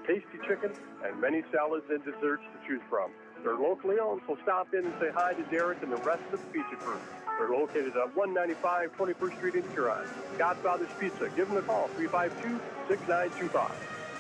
tasty chicken, and many salads and desserts to choose from. They're locally owned, so stop in and say hi to Derek and the rest of the pizza crew. They're located at 195 21st Street in Huron. Godfather's Pizza. Give them a call, 352-6925.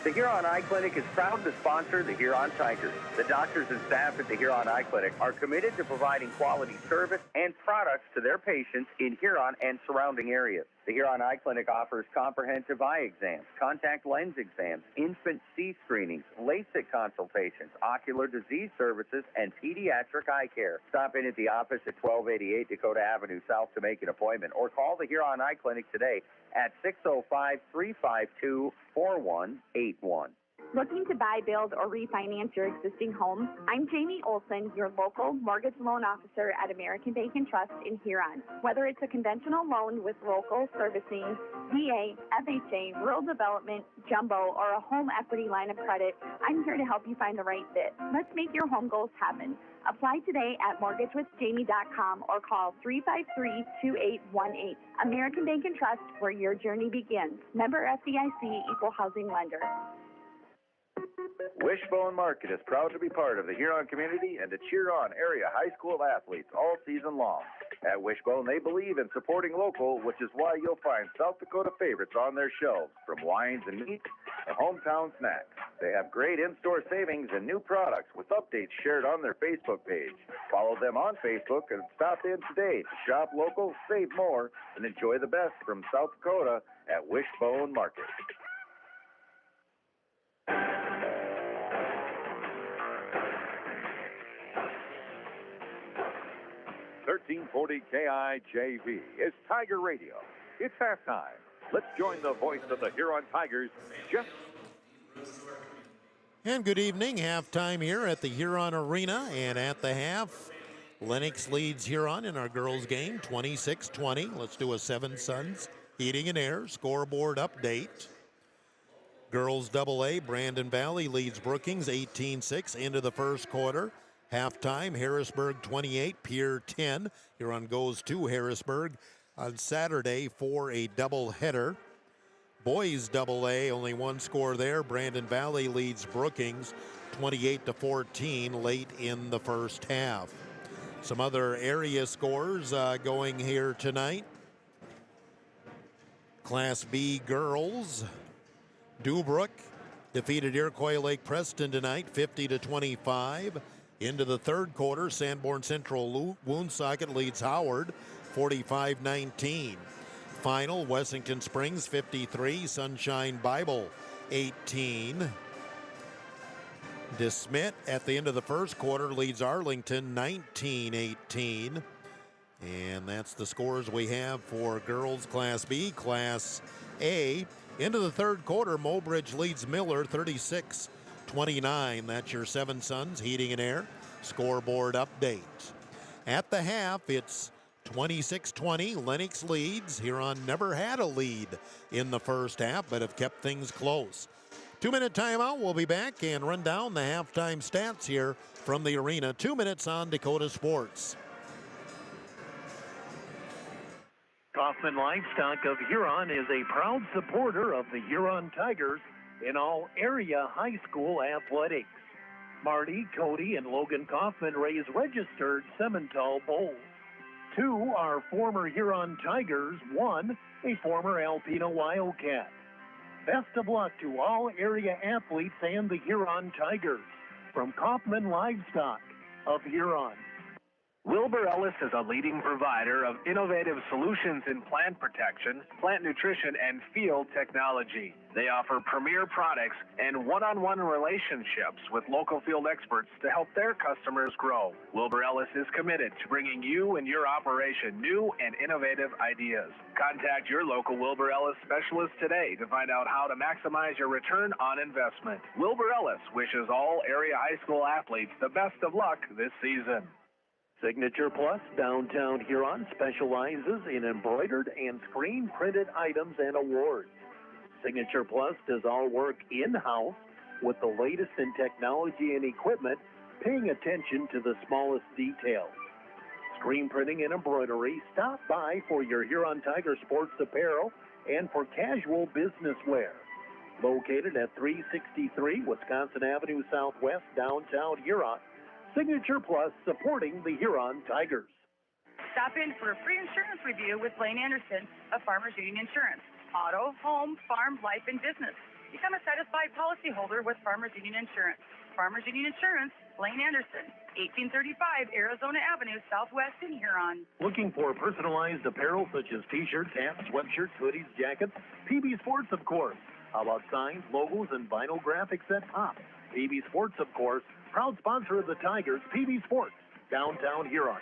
The Huron Eye Clinic is proud to sponsor the Huron Tigers. The doctors and staff at the Huron Eye Clinic are committed to providing quality service and products to their patients in Huron and surrounding areas. The Huron Eye Clinic offers comprehensive eye exams, contact lens exams, infant C screenings, LASIK consultations, ocular disease services, and pediatric eye care. Stop in at the office at 1288 Dakota Avenue South to make an appointment, or call the Huron Eye Clinic today at 605-352-4181. Looking to buy, build, or refinance your existing home? I'm Jamie Olson, your local mortgage loan officer at American Bank & Trust in Huron. Whether it's a conventional loan with local servicing, VA, FHA, rural development, jumbo, or a home equity line of credit, I'm here to help you find the right fit. Let's make your home goals happen. Apply today at mortgagewithjamie.com or call 353-2818. American Bank & Trust, where your journey begins. Member FDIC, Equal Housing Lender. Wishbone Market is proud to be part of the Huron community and to cheer on area high school athletes all season long. At Wishbone, they believe in supporting local, which is why you'll find South Dakota favorites on their shelves, from wines and meats to hometown snacks. They have great in-store savings and new products with updates shared on their Facebook page. Follow them on Facebook and stop in today to shop local, save more, and enjoy the best from South Dakota at Wishbone Market. 1340 KIJV is Tiger Radio. It's halftime. Let's join the voice of the Huron Tigers, Jeff. And good evening. Halftime here at the Huron Arena. And at the half, Lennox leads Huron in our girls game, 26-20. Let's do a Seven Sons Heating and Air scoreboard update. Girls AA, Brandon Valley leads Brookings 18-6 into the first quarter. Halftime, Harrisburg 28, Pierre 10. Huron goes to Harrisburg on Saturday for a doubleheader. Boys AA, only one score there. Brandon Valley leads Brookings 28-14 late in the first half. Some other area scores going here tonight. Class B girls, Dubrook defeated Iroquois Lake Preston tonight 50-25. Into the third quarter, Sanborn Central Woonsocket leads Howard 45-19. Final, Wessington Springs 53, Sunshine Bible 18. DeSmet at the end of the first quarter leads Arlington 19-18. And that's the scores we have for girls Class B. Class A, into the third quarter, Mobridge leads Miller 36-29. That's your Seven Sons Heating and Air scoreboard update. At the half, it's 26-20. Lennox leads. Huron never had a lead in the first half, but have kept things close. 2-minute timeout. We'll be back and run down the halftime stats here from the arena. 2 minutes on Dakota Sports. Kaufman Livestock of Huron is a proud supporter of the Huron Tigers in all area high school athletics. Marty, Cody, and Logan Kaufman raise registered Simmental bulls. 2 are former Huron Tigers, 1 a former Alpena Wildcat. Best of luck to all area athletes and the Huron Tigers from Kaufman Livestock of Huron. Wilbur Ellis is a leading provider of innovative solutions in plant protection, plant nutrition, and field technology. They offer premier products and one-on-one relationships with local field experts to help their customers grow. Wilbur Ellis is committed to bringing you and your operation new and innovative ideas. Contact your local Wilbur Ellis specialist today to find out how to maximize your return on investment. Wilbur Ellis wishes all area high school athletes the best of luck this season. Signature Plus Downtown Huron specializes in embroidered and screen-printed items and awards. Signature Plus does all work in-house with the latest in technology and equipment, paying attention to the smallest details. Screen printing and embroidery, stop by for your Huron Tiger sports apparel and for casual business wear. Located at 363 Wisconsin Avenue Southwest, downtown Huron. Signature Plus, supporting the Huron Tigers. Stop in for a free insurance review with Lane Anderson of Farmers Union Insurance. Auto, home, farm, life, and business. Become a satisfied policyholder with Farmers Union Insurance. Farmers Union Insurance, Lane Anderson, 1835 Arizona Avenue, Southwest in Huron. Looking for personalized apparel such as t-shirts, hats, sweatshirts, hoodies, jackets? PB Sports, of course. How about signs, logos, and vinyl graphics at top? PB Sports, of course. Proud sponsor of the Tigers, PB Sports, downtown Huron.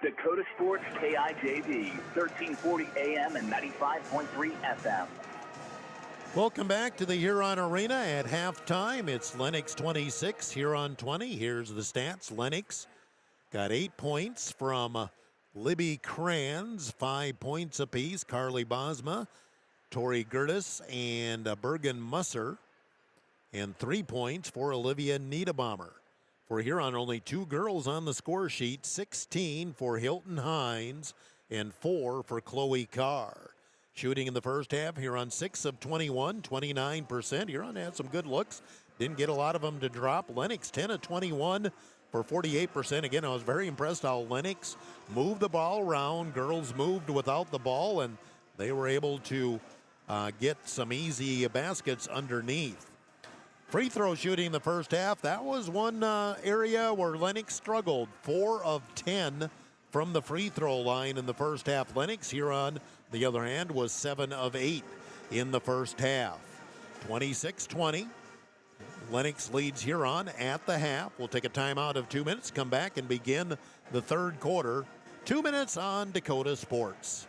Dakota Sports KIJV, 1340 AM and 95.3 FM. Welcome back to the Huron Arena at halftime. It's Lennox 26, Huron 20. Here's the stats. Lennox got 8 points from Libby Kranz, 5 points apiece. Carly Bosma, Tori Gertis, and Bergen Musser, and 3 points for Olivia Niederbaumer. For Huron, only 2 girls on the score sheet, 16 for Hilton Hines and 4 for Chloe Carr. shooting in the first half. Huron 6 of 21, 29%. Huron had some good looks. Didn't get a lot of them to drop. Lennox 10 of 21 for 48%. Again, I was very impressed how Lennox moved the ball around. Girls moved without the ball, and they were able to get some easy baskets underneath. Free throw shooting in the first half. That was one area where Lennox struggled. 4 of 10 from the free throw line in the first half. Lennox, Huron, the other hand, was 7 of 8 in the first half. 26-20. Lennox leads Huron at the half. We'll take a timeout of 2 minutes, come back and begin the third quarter. 2 minutes on Dakota Sports.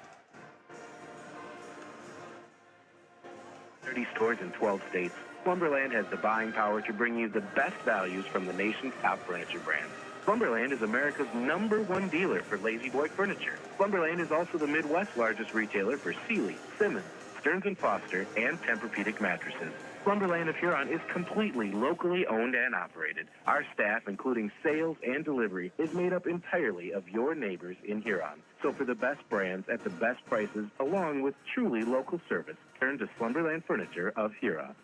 30 stores in 12 states. Slumberland has the buying power to bring you the best values from the nation's top furniture brands. Slumberland is America's #1 dealer for Lazy Boy furniture. Slumberland is also the Midwest's largest retailer for Sealy, Simmons, Stearns & Foster, and Tempur-Pedic mattresses. Slumberland of Huron is completely locally owned and operated. Our staff, including sales and delivery, is made up entirely of your neighbors in Huron. So for the best brands at the best prices, along with truly local service, turn to Slumberland Furniture of Huron.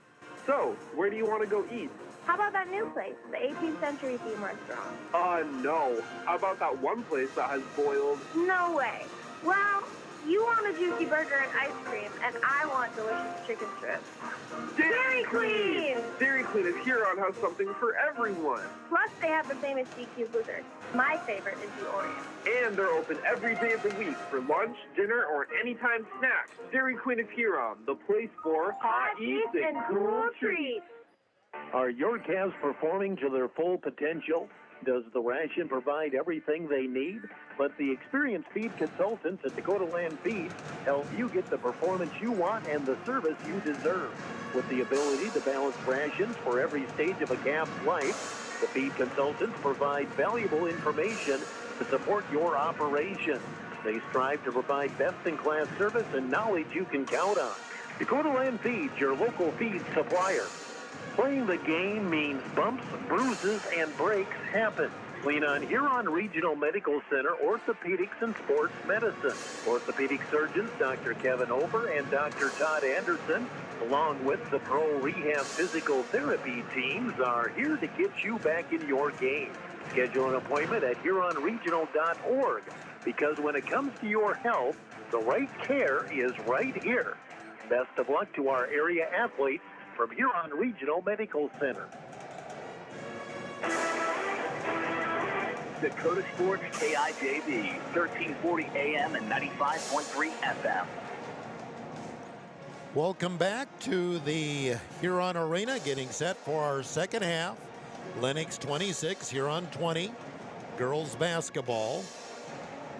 So, where do you want to go eat? How about that new place, the 18th century theme restaurant? No. How about that one place that has boiled? No way. Well, you want a juicy burger and ice cream, and I want delicious chicken strips. Dairy Queen! Dairy Queen of Huron has something for everyone. Plus, they have the famous DQ blizzard. My favorite is the Oreo. And they're open every day of the week for lunch, dinner, or anytime snacks. Dairy Queen of Huron, the place for hot eats and cool treats. Are your calves performing to their full potential? Does the ration provide everything they need? Let the experienced feed consultants at Dakota Land Feeds help you get the performance you want and the service you deserve. With the ability to balance rations for every stage of a calf's life, the feed consultants provide valuable information to support your operation. They strive to provide best-in-class service and knowledge you can count on. Dakota Land Feeds, your local feed supplier. Playing the game means bumps, bruises, and breaks happen. Lean on Huron Regional Medical Center Orthopedics and Sports Medicine. Orthopedic surgeons Dr. Kevin Ober and Dr. Todd Anderson, along with the Pro Rehab Physical Therapy teams, are here to get you back in your game. Schedule an appointment at HuronRegional.org, because when it comes to your health, the right care is right here. Best of luck to our area athletes from Huron Regional Medical Center. Dakota Sports KIJV, 1340 AM and 95.3 FM. Welcome back to the Huron Arena, getting set for our second half. Lennox 26, Huron 20. Girls basketball.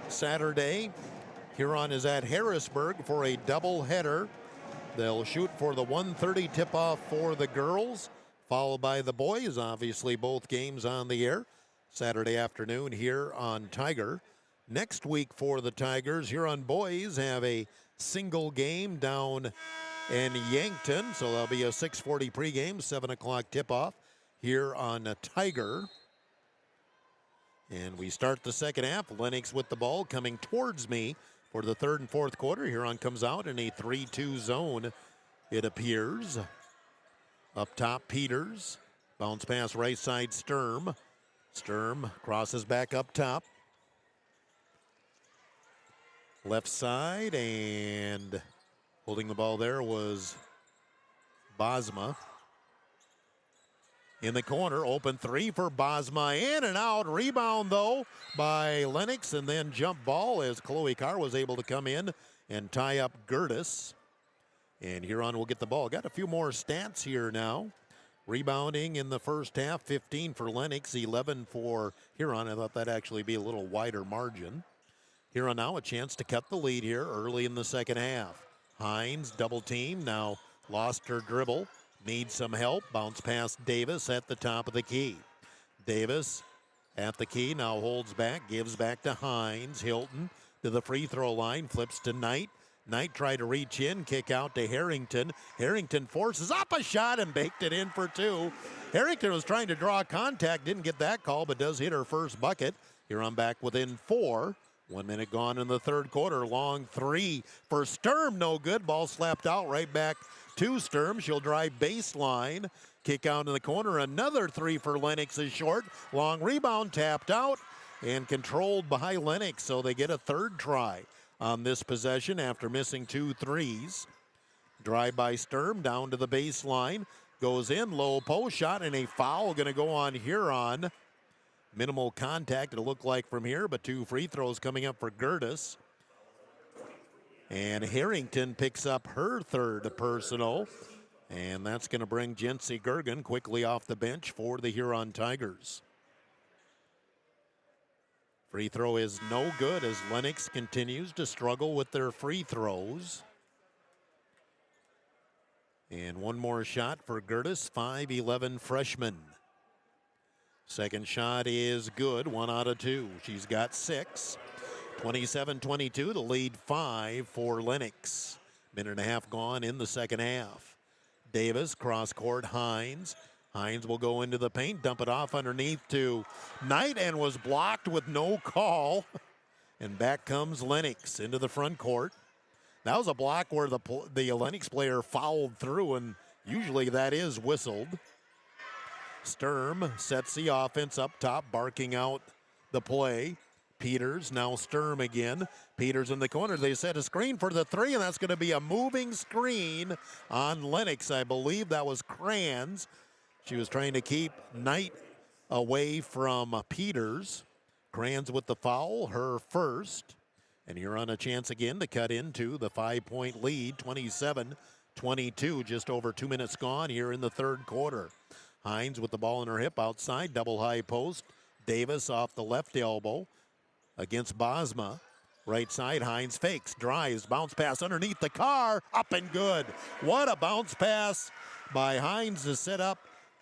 Saturday, Huron is at Harrisburg for a doubleheader. They'll shoot for the 1:30 tip-off for the girls, followed by the boys. Obviously, both games on the air Saturday afternoon here on Tiger. Next week for the Tigers, Huron boys have a single game down in Yankton, so there'll be a 6:40 pregame, 7 o'clock tip-off here on Tiger. And we start the second half. Lennox with the ball coming towards me for the third and fourth quarter. Huron comes out in a 3-2 zone, it appears. Up top, Peters. Bounce pass right side, Sturm. Sturm crosses back up top. Left side, and holding the ball there was Bosma. In the corner, open three for Bosma, in and out. Rebound, though, by Lennox, and then jump ball as Chloe Carr was able to come in and tie up Gertis. And Huron will get the ball. Got a few more stats here now. Rebounding in the first half, 15 for Lennox, 11 for Huron. I thought that'd actually be a little wider margin. Huron now a chance to cut the lead here early in the second half. Hines, double team, now lost her dribble. Needs some help. Bounce past Davis at the top of the key. Davis at the key, now holds back, gives back to Hines. Hilton to the free throw line, flips to Knight. Knight tried to reach in, kick out to Harrington. Harrington forces up a shot and baked it in for two. Harrington was trying to draw contact, didn't get that call, but does hit her first bucket. Huron back within 4 1 minute gone in the third quarter. Long three for Sturm, no good. Ball slapped out right back to Sturm. She'll drive baseline. Kick out in the corner. Another three for Lennox is short. Long rebound tapped out and controlled by Lennox. So they get a third try on this possession after missing 2 threes. Drive by Sturm down to the baseline. Goes in, low post shot, and a foul going to go on Huron. Minimal contact, it'll look like from here, but 2 free throws coming up for Gertis. And Harrington picks up her third personal. And that's going to bring Jency Gergen quickly off the bench for the Huron Tigers. Free throw is no good as Lennox continues to struggle with their free throws. And one more shot for Gertis, 5'11" freshman. Second shot is good, 1 out of 2. She's got 6. 27-22 to lead 5 for Lennox. Minute and a half gone in the second half. Davis, cross court, Hines. Hines will go into the paint, dump it off underneath to Knight, and was blocked with no call. And back comes Lennox into the front court. That was a block where the Lennox player fouled through, and usually that is whistled. Sturm sets the offense up top, barking out the play. Peters, now Sturm again. Peters in the corner. They set a screen for the three, and that's going to be a moving screen on Lennox. I believe that was Kranz. She was trying to keep Knight away from Peters. Kranz with the foul, her first. And you're on a chance again to cut into the 5-point lead, 27-22, just over 2 minutes gone here in the third quarter. Hines with the ball in her hip outside, double high post. Davis off the left elbow against Bosma. Right side, Hines fakes, drives, bounce pass underneath the car, up and good. What a bounce pass by Hines to set up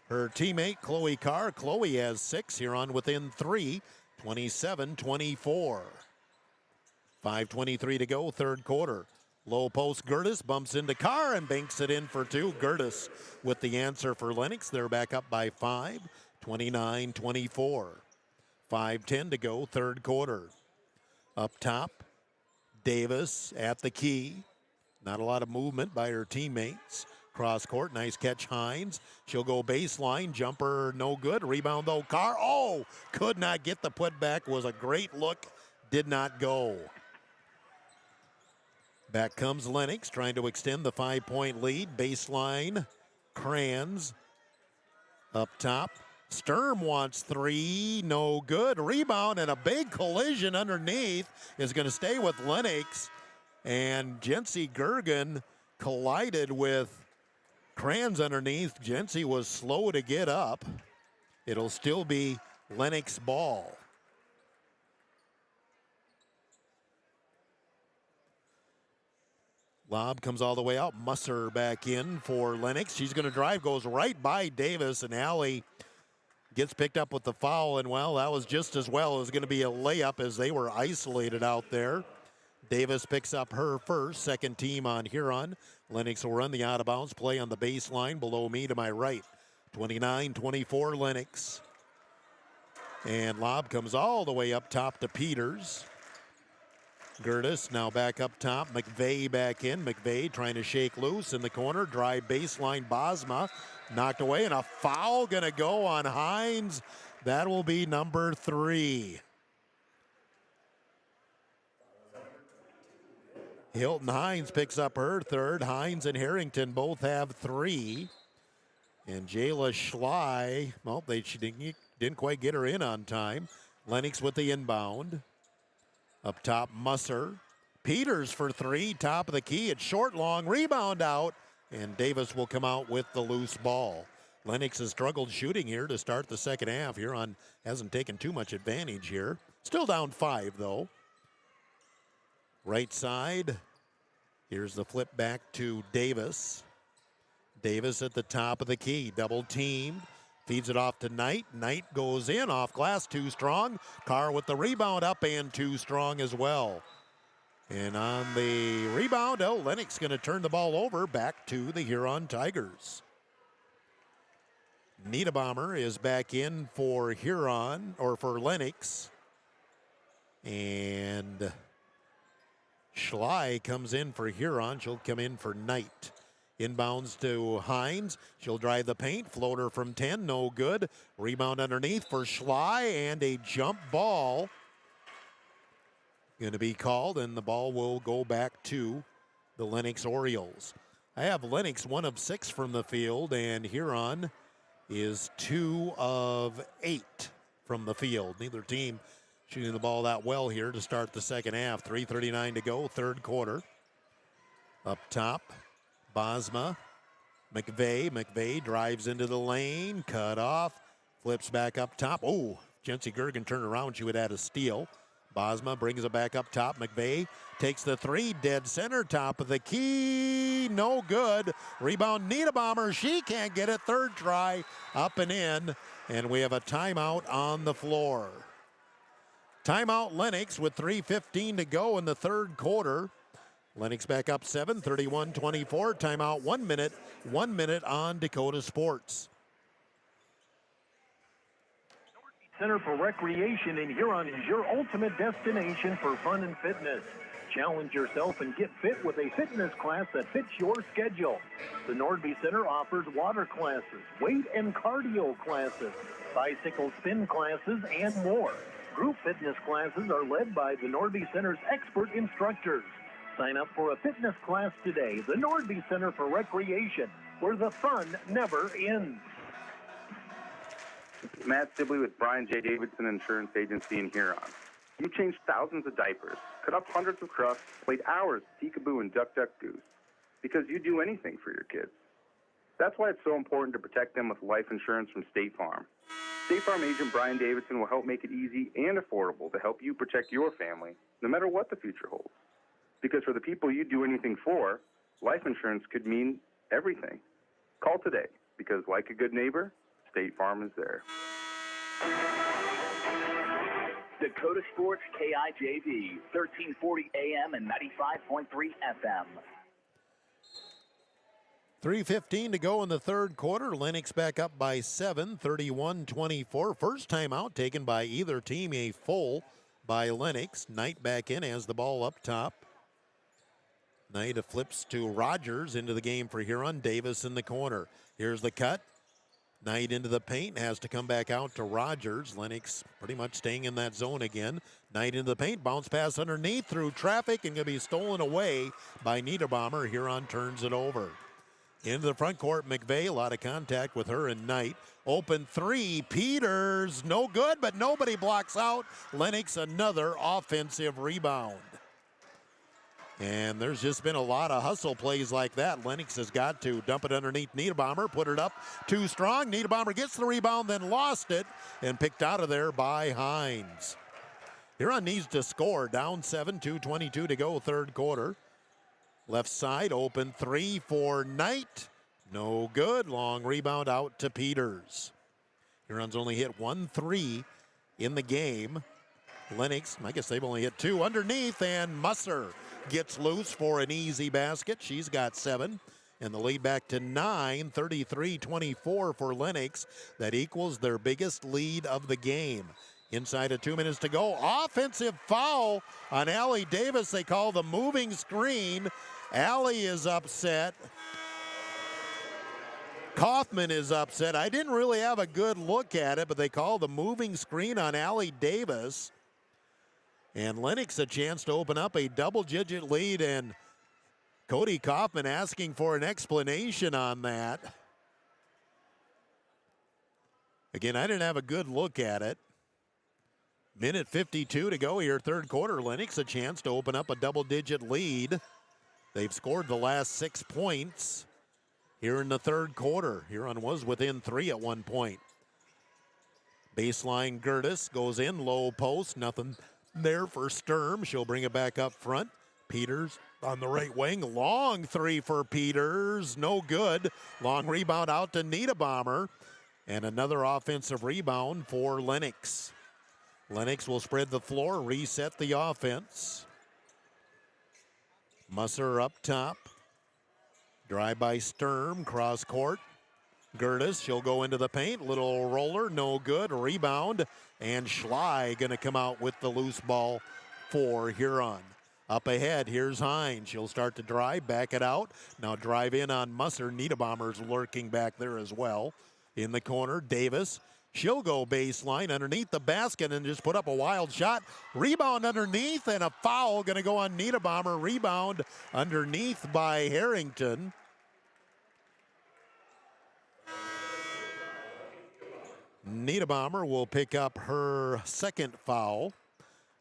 her teammate, Chloe Carr. Chloe has 6 here on within 3, 27-24. 5:23 to go, third quarter. Low post, Gertis bumps into Carr and banks it in for 2. Gertis with the answer for Lennox. They're back up by 5, 29-24. 5:10 to go, third quarter. Up top, Davis at the key. Not a lot of movement by her teammates. Cross court, nice catch, Hines. She'll go baseline, jumper no good. Rebound though, Carr. Oh, could not get the putback. Was a great look, did not go. Back comes Lennox, trying to extend the 5-point lead. Baseline, Kranz. Up top, Sturm wants 3, no good. Rebound and a big collision underneath is going to stay with Lennox. And Jency Gergen collided with Kranz underneath. Jency was slow to get up. It'll still be Lennox ball. Lob comes all the way out. Musser back in for Lennox. She's going to drive, goes right by Davis, and Allie gets picked up with the foul. And, well, that was just as well. It was going to be a layup as they were isolated out there. Davis picks up her first, second team on Huron. Lennox will run the out-of-bounds play on the baseline below me to my right. 29-24 Lennox. And lob comes all the way up top to Peters. Gertis now back up top. McVeigh back in. McVeigh trying to shake loose in the corner. Drive baseline. Bosma knocked away, and a foul going to go on Hines. That will be number 3. Hilton Hines picks up her third. Hines and Harrington both have 3. And Jayla Schley, well, she didn't quite get her in on time. Lennox with the inbound. Up top, Musser. Peters for 3, top of the key. It's short, long, rebound out, and Davis will come out with the loose ball. Lennox has struggled shooting here to start the second half. Huron hasn't taken too much advantage here. Still down 5, though. Right side, here's the flip back to Davis. Davis at the top of the key, double teamed. Feeds it off to Knight. Knight goes in off glass, too strong. Carr with the rebound up and too strong as well. And on the rebound, Lennox going to turn the ball over back to the Huron Tigers. Niederbaumer is back in for Huron, or for Lennox. And Schley comes in for Huron. She'll come in for Knight. Inbounds to Hines. She'll drive the paint. Floater from 10, no good. Rebound underneath for Schley, and a jump ball going to be called, and the ball will go back to the Lennox Orioles. I have Lennox 1 of 6 from the field, and Huron is 2 of 8 from the field. Neither team shooting the ball that well here to start the second half. 3:39 to go, third quarter. Up top, Bosma, McVeigh drives into the lane, cut off, flips back up top. Oh, Jency Gergen turned around, she would add a steal. Bosma brings it back up top. McVeigh takes the three, dead center, top of the key, no good. Rebound, Niederbaumer, she can't get it, third try, up and in, and we have a timeout on the floor. Timeout Lennox with 3:15 to go in the third quarter. Lennox back up 7, 31-24. Timeout 1 minute. 1 minute on Dakota Sports. Center for Recreation in Huron is your ultimate destination for fun and fitness. Challenge yourself and get fit with a fitness class that fits your schedule. The Nordby Center offers water classes, weight and cardio classes, bicycle spin classes, and more. Group fitness classes are led by the Nordby Center's expert instructors. Sign up for a fitness class today. The Nordby Center for Recreation, where the fun never ends. This is Matt Sibley with Brian J. Davidson Insurance Agency in Huron. You changed thousands of diapers, cut up hundreds of crusts, played hours peekaboo and duck goose, because you do anything for your kids. That's why it's so important to protect them with life insurance from State Farm. State Farm agent Brian Davidson will help make it easy and affordable to help you protect your family, no matter what the future holds. Because for the people you do anything for, life insurance could mean everything. Call today, because like a good neighbor, State Farm is there. Dakota Sports KIJV, 1340 AM and 95.3 FM. 3:15 to go in the third quarter. Lennox back up by 7, 31-24. First timeout taken by either team, a full by Lennox. Knight back in, has the ball up top. Knight flips to Rogers into the game for Huron. Davis in the corner. Here's the cut. Knight into the paint, has to come back out to Rogers. Lennox pretty much staying in that zone again. Knight into the paint, bounce pass underneath through traffic and going to be stolen away by Niederbaumer. Huron turns it over. Into the front court, McVeigh, a lot of contact with her and Knight. Open three, Peters, no good, but nobody blocks out. Lennox, another offensive rebound. And there's just been a lot of hustle plays like that. Lennox has got to dump it underneath Niederbaumer, put it up too strong. Niederbaumer gets the rebound, then lost it, and picked out of there by Hines. Huron needs to score, down 7, 2:22 to go, third quarter. Left side, open three for Knight. No good. Long rebound out to Peters. Huron's only hit 1 3 in the game. Lennox, I guess they've only hit 2 underneath, and Musser gets loose for an easy basket. She's got 7. And the lead back to 9, 33-24 for Lennox. That equals their biggest lead of the game. Inside of 2 minutes to go. Offensive foul on Allie Davis. They call the moving screen. Allie is upset. Kaufman is upset. I didn't really have a good look at it, but they call the moving screen on Allie Davis. And Lennox a chance to open up a double-digit lead, and Cody Kaufman asking for an explanation on that. Again, I didn't have a good look at it. Minute 52 to go here, third quarter. Lennox a chance to open up a double-digit lead. They've scored the last 6 points here in the third quarter. Huron was within 3 at one point. Baseline Gertis goes in, low post, nothing there for Sturm. She'll bring it back up front. Peters on the right wing, long three for Peters, no good. Long rebound out to Niederbaumer, and another offensive rebound for Lennox. Lennox will spread the floor, reset the offense. Musser up top. Drive by Sturm, cross court. Gertis, she'll go into the paint. Little roller, no good. Rebound. And Schley going to come out with the loose ball for Huron. Up ahead, here's Hines. She'll start to drive, back it out. Now drive in on Musser. Niederbaumer's lurking back there as well. In the corner, Davis. She'll go baseline underneath the basket and just put up a wild shot. Rebound underneath, and a foul going to go on Niederbaumer. Rebound underneath by Harrington. Niederbaumer will pick up her second foul,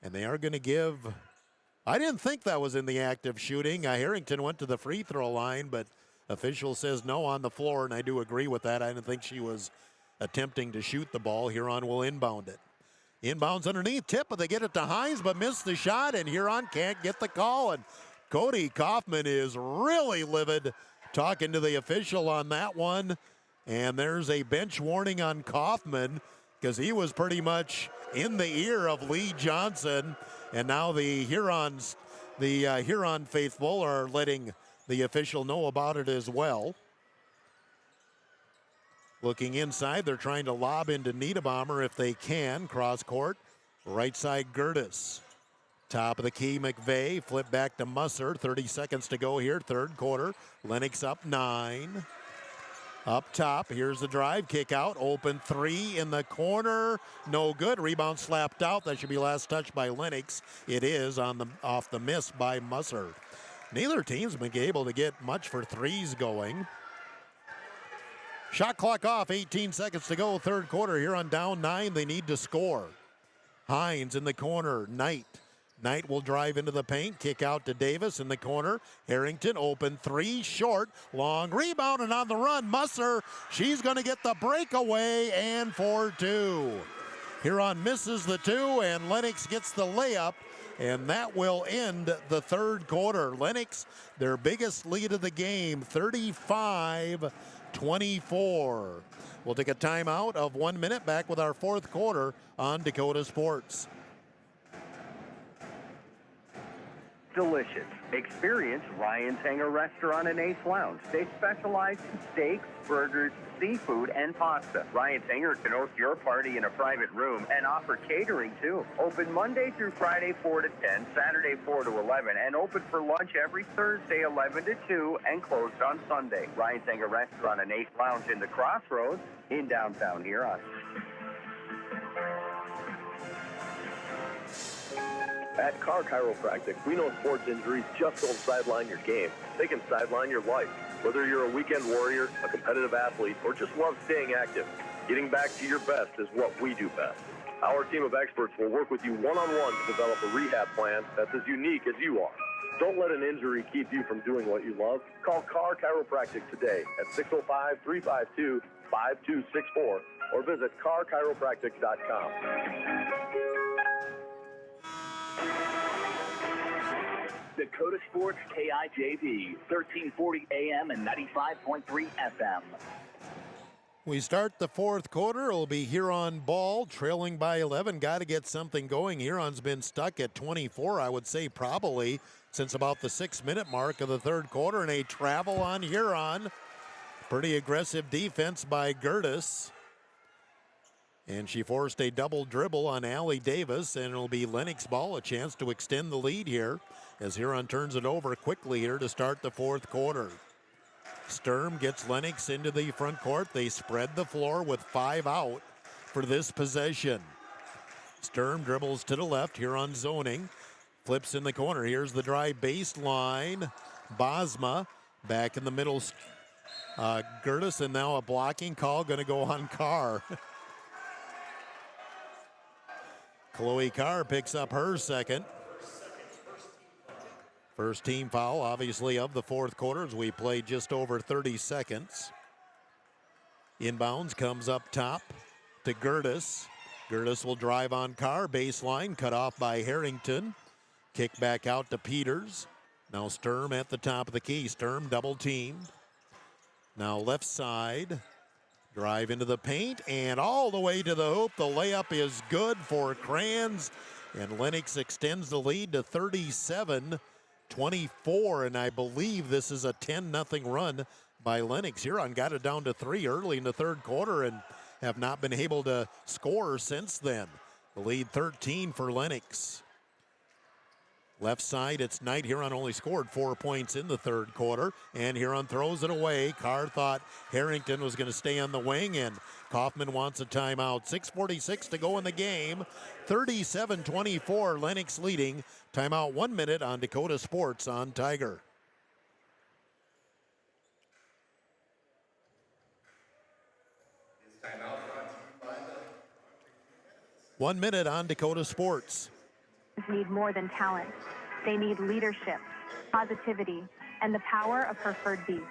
and they are going to give... I didn't think that was in the act of shooting. Harrington went to the free throw line, but official says no on the floor, and I do agree with that. I didn't think she was attempting to shoot the ball. Huron will inbound it. Inbounds underneath, tip, but they get it to Hines, but miss the shot, and Huron can't get the call. And Cody Kaufman is really livid talking to the official on that one. And there's a bench warning on Kaufman because he was pretty much in the ear of Lee Johnson. And now the Huron faithful are letting the official know about it as well. Looking inside, they're trying to lob into Niederbaumer if they can. Cross court, right side Gertis. Top of the key, McVeigh. Flip back to Musser. 30 seconds to go here, third quarter. Lennox up 9. Up top, here's the drive, kick out, open three in the corner, no good. Rebound slapped out. That should be last touch by Lennox. It is off the miss by Musser. Neither team's been able to get much for threes going. Shot clock off, 18 seconds to go, third quarter. Here on down 9, they need to score. Hines in the corner, Knight. Knight will drive into the paint, kick out to Davis in the corner. Harrington open three, short, long rebound, and on the run, Musser. She's going to get the breakaway, and for 2. Huron misses the 2, and Lennox gets the layup, and that will end the third quarter. Lennox, their biggest lead of the game, 35-24. We'll take a timeout of 1 minute, back with our fourth quarter on Dakota Sports. Delicious. Experience Ryan's Hangar Restaurant and Ace Lounge. They specialize in steaks, burgers, seafood, and pasta. Ryan's Hangar can host your party in a private room and offer catering too. Open Monday through Friday 4 to 10, Saturday 4 to 11, and open for lunch every Thursday 11 to 2 and closed on Sunday. Ryan's Hangar Restaurant and Ace Lounge in the Crossroads in downtown Huron. At Car Chiropractic, we know sports injuries just don't sideline your game. They can sideline your life. Whether you're a weekend warrior, a competitive athlete, or just love staying active, getting back to your best is what we do best. Our team of experts will work with you one-on-one to develop a rehab plan that's as unique as you are. Don't let an injury keep you from doing what you love. Call Car Chiropractic today at 605-352-5264 or visit carchiropractic.com. Dakota Sports KIJV, 1340 AM and 95.3 FM. We start the fourth quarter. It'll be Huron ball, trailing by 11. Got to get something going. Huron's been stuck at 24, I would say, probably since about the 6-minute mark of the third quarter, and a travel on Huron. Pretty aggressive defense by Gertis. And she forced a double dribble on Allie Davis, and it'll be Lennox ball, a chance to extend the lead here as Huron turns it over quickly here to start the fourth quarter. Sturm gets Lennox into the front court. They spread the floor with 5 out for this possession. Sturm dribbles to the left, Huron zoning. Flips in the corner. Here's the drive baseline. Bosma back in the middle. Gertis, and now a blocking call going to go on Carr. Chloe Carr picks up her second. First team foul, obviously, of the fourth quarter as we play just over 30 seconds. Inbounds comes up top to Gertis. Gertis will drive on Carr. Baseline cut off by Harrington. Kick back out to Peters. Now Sturm at the top of the key. Sturm double teamed. Now left side. Drive into the paint and all the way to the hoop. The layup is good for Kranz. And Lennox extends the lead to 37-24. And I believe this is a 10-0 run by Lennox. Huron got it down to 3 early in the third quarter and have not been able to score since then. The lead 13 for Lennox. Left side, it's Knight. Huron only scored 4 points in the third quarter, and Huron throws it away. Carr thought Harrington was going to stay on the wing, and Kaufman wants a timeout. 6:46 to go in the game. 37-24, Lennox leading. Timeout 1 minute on Dakota Sports on Tiger. Timeout brought to you by the 1 minute on Dakota Sports. Need more than talent. They need leadership, positivity, and the power of Hereford beef.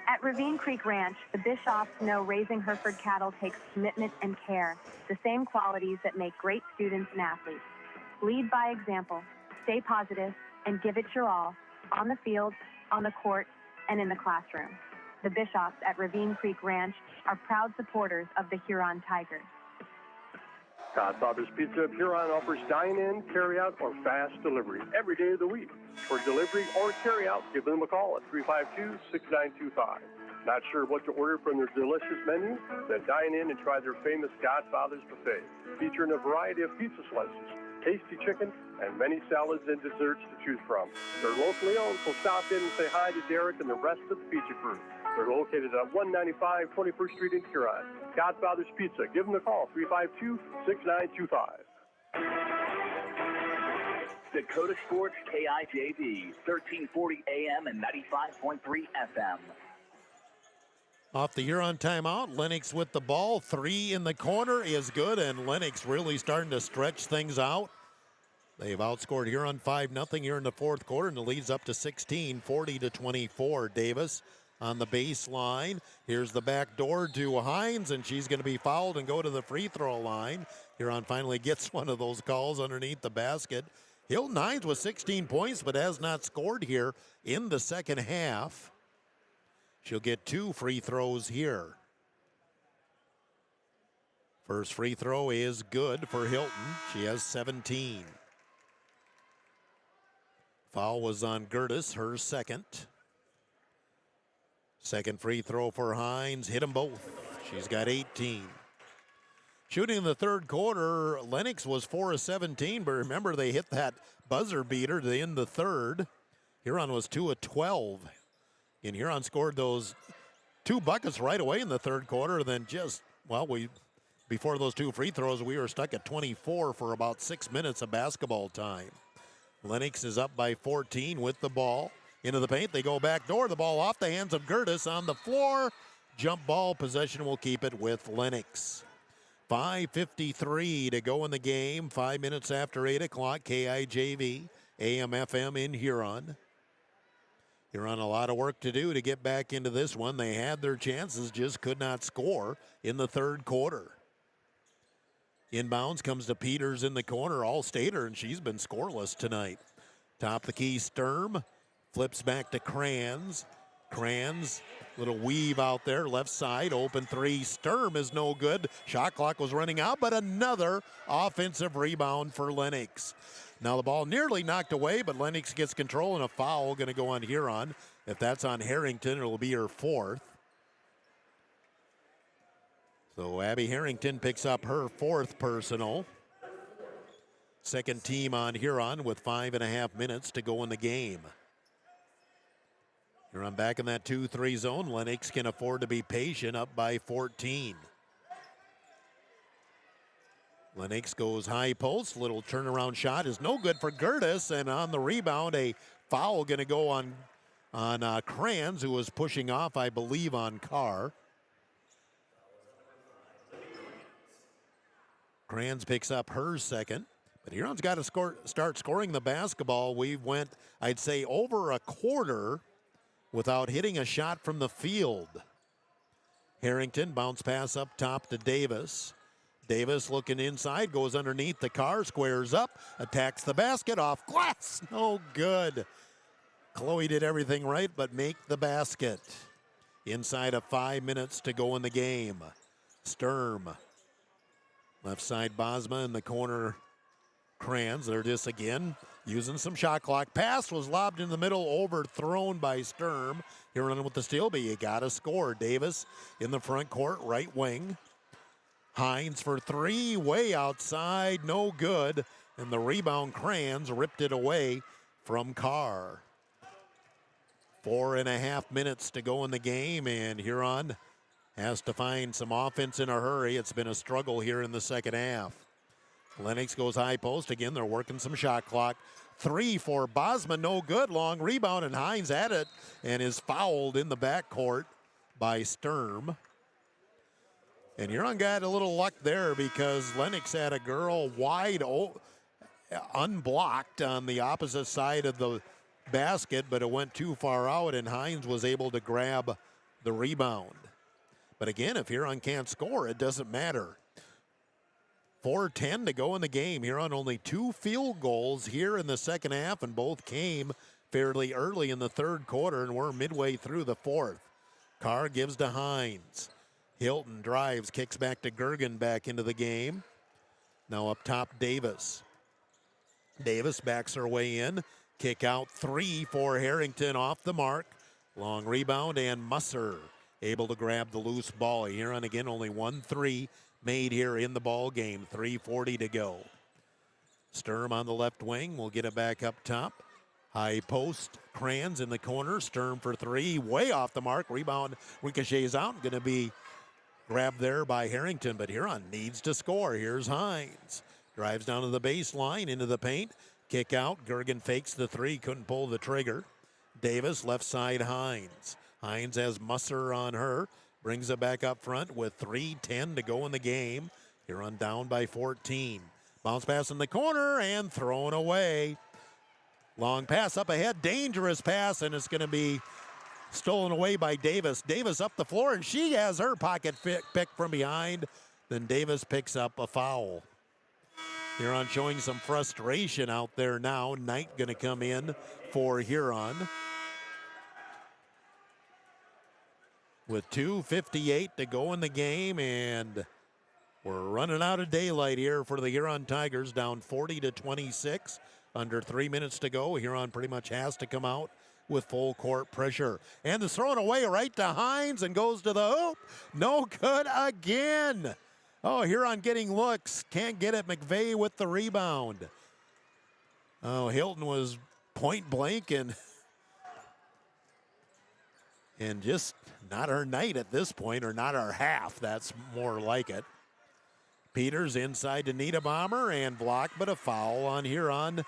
At Ravine Creek Ranch, the Bishoffs know raising Hereford cattle takes commitment and care, the same qualities that make great students and athletes. Lead by example, stay positive, and give it your all, on the field, on the court, and in the classroom. The Bishoffs at Ravine Creek Ranch are proud supporters of the Huron Tigers. Godfather's Pizza of Huron offers dine-in, carry-out, or fast delivery every day of the week. For delivery or carry-out, give them a call at 352-6925. Not sure what to order from their delicious menu? Then dine in and try their famous Godfather's Buffet, featuring a variety of pizza slices, tasty chicken, and many salads and desserts to choose from. They're locally owned, so stop in and say hi to Derek and the rest of the pizza crew. They're located at 195 21st Street in Huron. Godfather's Pizza. Give them a call, 352-6925. Dakota Sports KIJV, 1340 AM and 95.3 FM. Off the Huron timeout, Lennox with the ball. 3 in the corner is good, and Lennox really starting to stretch things out. They've outscored Huron 5-0 here in the fourth quarter, and the lead's up to 16, 40-24. Davis on the baseline. Here's the back door to Hines, and she's going to be fouled and go to the free throw line. Huron finally gets one of those calls underneath the basket. Hilton Hines with 16 points, but has not scored here in the second half. She'll get 2 free throws here. First free throw is good for Hilton. She has 17. Foul was on Gertis, her second. Second free throw for Hines, hit them both. She's got 18. Shooting in the third quarter, Lennox was 4 of 17, but remember they hit that buzzer beater to end the third. Huron was 2 of 12. And Huron scored those 2 buckets right away in the third quarter. Then before those 2 free throws, we were stuck at 24 for about 6 minutes of basketball time. Lennox is up by 14 with the ball. Into the paint, they go back door. The ball off the hands of Gertis on the floor. Jump ball, possession will keep it with Lennox. 5:53 to go in the game. 5 minutes after 8 o'clock, KIJV, AM/FM in Huron. Huron a lot of work to do to get back into this one. They had their chances, just could not score in the third quarter. Inbounds comes to Peters in the corner, all-stater, and she's been scoreless tonight. Top the key, Sturm. Flips back to Kranz. Kranz, little weave out there, left side, open 3. Sturm is no good. Shot clock was running out, but another offensive rebound for Lennox. Now the ball nearly knocked away, but Lennox gets control, and a foul going to go on Huron. If that's on Harrington, it'll be her 4th. So Abby Harrington picks up her 4th personal. Second team on Huron with 5.5 minutes to go in the game. Huron back in that 2-3 zone. Lennox can afford to be patient, up by 14. Lennox goes high post. Little turnaround shot is no good for Gertis. And on the rebound, a foul going to go on Kranz, who was pushing off, I believe, on Carr. Kranz picks up her second. But Huron's got to start scoring the basketball. We went, I'd say, over a quarter without hitting a shot from the field. Harrington, bounce pass up top to Davis. Davis looking inside, goes underneath the Carr, squares up, attacks the basket, off glass, no good. Chloe did everything right but make the basket. Inside of 5 minutes to go in the game. Sturm. Left side Bosma in the corner. Kranz, there it is again. using some shot clock. Pass was lobbed in the middle, overthrown by Sturm. Huron with the steal, but you got to score. Davis in the front court, right wing. Hines for three, way outside, no good. And the rebound, Kranz ripped it away from Carr. 4.5 minutes to go in the game, and Huron has to find some offense in a hurry. It's been a struggle here in the second half. Lennox goes high post. Again, they're working some shot clock. Three for Bosma, no good. Long rebound, and Hines at it, and is fouled in the backcourt by Sturm. And Huron got a little luck there because Lennox had a girl wide unblocked on the opposite side of the basket, but it went too far out, and Hines was able to grab the rebound. But again, if Huron can't score, it doesn't matter. 4:10 to go in the game. Huron only 2 field goals here in the second half, and both came fairly early in the third quarter, and we're midway through the fourth. Carr gives to Hines. Hilton drives, kicks back to Gergen back into the game. Now up top, Davis. Davis backs her way in. Kick out 3 for Harrington off the mark. Long rebound, and Musser able to grab the loose ball. Huron again, only 1 3 made here in the ball game. 3:40 to go. Sturm on the left wing. We'll get it back up top. High post. Kranz in the corner. Sturm for 3. Way off the mark. Rebound ricochets out. Going to be grabbed there by Harrington, but Huron needs to score. Here's Hines. Drives down to the baseline, into the paint. Kick out. Gergen fakes the 3. Couldn't pull the trigger. Davis, left side, Hines. Hines has Musser on her. Brings it back up front with 3:10 to go in the game. Huron down by 14. Bounce pass in the corner and thrown away. Long pass up ahead. Dangerous pass, and it's going to be stolen away by Davis. Davis up the floor, and she has her pocket pick from behind. Then Davis picks up a foul. Huron showing some frustration out there now. Knight going to come in for Huron. With 2:58 to go in the game, and we're running out of daylight here for the Huron Tigers, down 40-26. Under 3 minutes to go. Huron pretty much has to come out with full court pressure. And the thrown away right to Hines and goes to the hoop. No good again. Oh, Huron getting looks. Can't get it. McVeigh with the rebound. Oh, Hilton was point blank and just not her night at this point, or not our half. That's more like it. Peters inside to Niederbaumer and blocked, but a foul on Huron.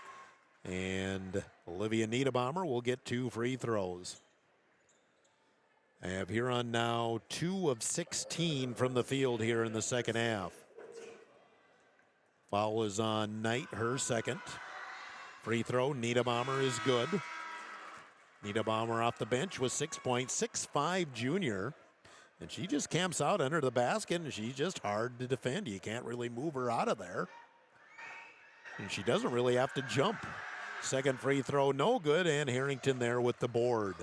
And Olivia Niederbaumer will get 2 free throws. I have Huron now 2 of 16 from the field here in the second half. Foul is on Knight, her second. Free throw, Niederbaumer is good. Niederbaumer off the bench with 6.65 junior. And she just camps out under the basket, and she's just hard to defend. You can't really move her out of there. And she doesn't really have to jump. Second free throw, no good, and Harrington there with the board.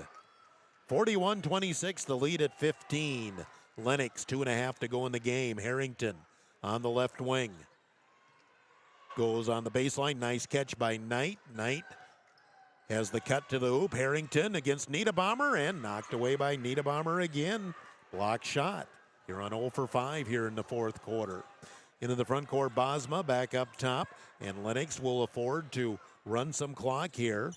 41-26, the lead at 15. Lennox, 2.5 to go in the game. Harrington on the left wing. Goes on the baseline, nice catch by Knight. Knight has the cut to the hoop. Harrington against Niederbaumer, and knocked away by Niederbaumer again. Block shot. You're on 0 for 5 here in the fourth quarter. Into the front court, Bosma back up top, and Lennox will afford to run some clock here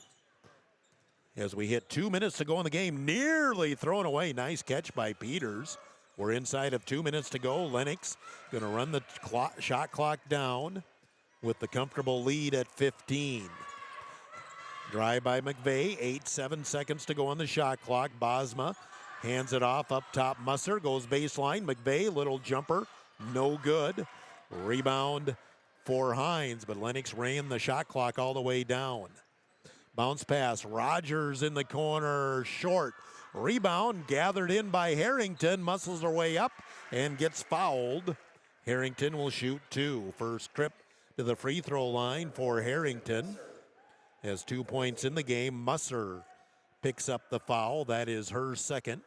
as we hit 2 minutes to go in the game. Nearly thrown away. Nice catch by Peters. We're inside of 2 minutes to go. Lennox going to run the shot clock down with the comfortable lead at 15. Drive by McVeigh. 7 seconds to go on the shot clock. Bosma hands it off up top. Musser goes baseline. McVeigh, little jumper, no good. Rebound for Hines, but Lennox ran the shot clock all the way down. Bounce pass. Rogers in the corner, short. Rebound gathered in by Harrington. Muscles her way up and gets fouled. Harrington will shoot 2. First trip to the free throw line for Harrington. Has 2 points in the game. Musser picks up the foul. That is her second.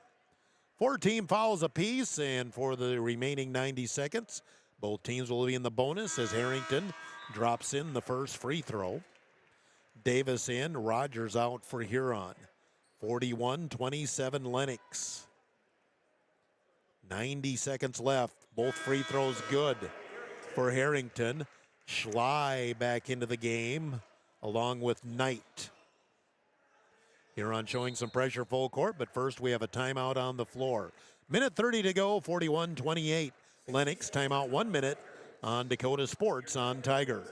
14 fouls apiece, and for the remaining 90 seconds, both teams will be in the bonus as Harrington drops in the first free throw. Davis in, Rogers out for Huron. 41-27 Lennox. 90 seconds left. Both free throws good for Harrington. Schley back into the game along with Knight. Huron showing some pressure full court, but first we have a timeout on the floor. Minute 30 to go, 41-28 Lennox. Timeout 1 minute on Dakota Sports on Tiger.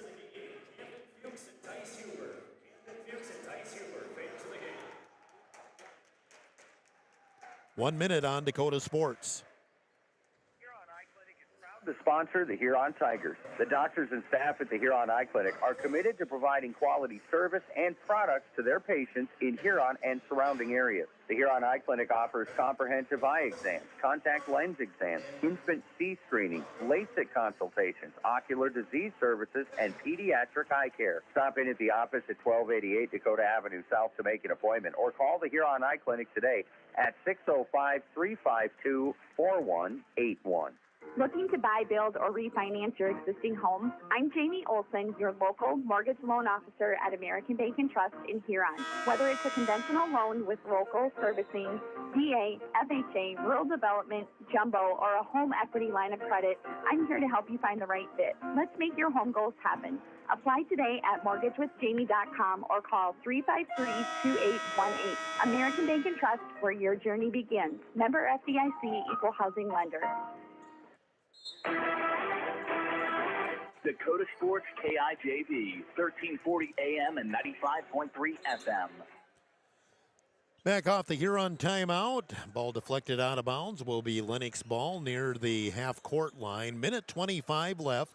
One minute on Dakota Sports. To sponsor the Huron Tigers. The doctors and staff at the Huron Eye Clinic are committed to providing quality service and products to their patients in Huron and surrounding areas. The Huron Eye Clinic offers comprehensive eye exams, contact lens exams, infant C screening, LASIK consultations, ocular disease services, and pediatric eye care. Stop in at the office at 1288 Dakota Avenue South to make an appointment or call the Huron Eye Clinic today at 605-352-4181. Looking to buy, build, or refinance your existing home? I'm Jamie Olson, your local mortgage loan officer at American Bank and Trust in Huron. Whether it's a conventional loan with local servicing, DA, FHA, rural development, jumbo, or a home equity line of credit, I'm here to help you find the right fit. Let's make your home goals happen. Apply today at mortgagewithjamie.com or call 353-2818. American Bank and Trust, where your journey begins. Member FDIC, Equal Housing Lender. Dakota Sports KIJV, 1340 AM and 95.3 FM. Back off the Huron timeout. Ball deflected out of bounds. Will be Lennox ball near the half-court line. Minute 25 left,